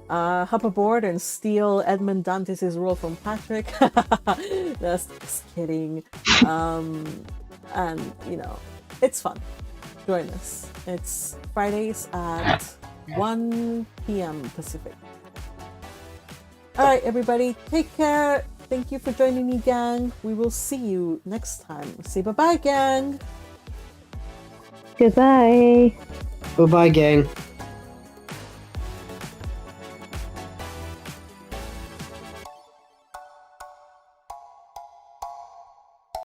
Hop aboard and steal Edmond Dantes' role from Patrick. Just kidding. And it's fun. join us. It's Fridays at 1 p.m. Pacific. All right, everybody, take care. Thank you for joining me, gang. We will see you next time. Say bye-bye, gang. Goodbye. Bye-bye, gang.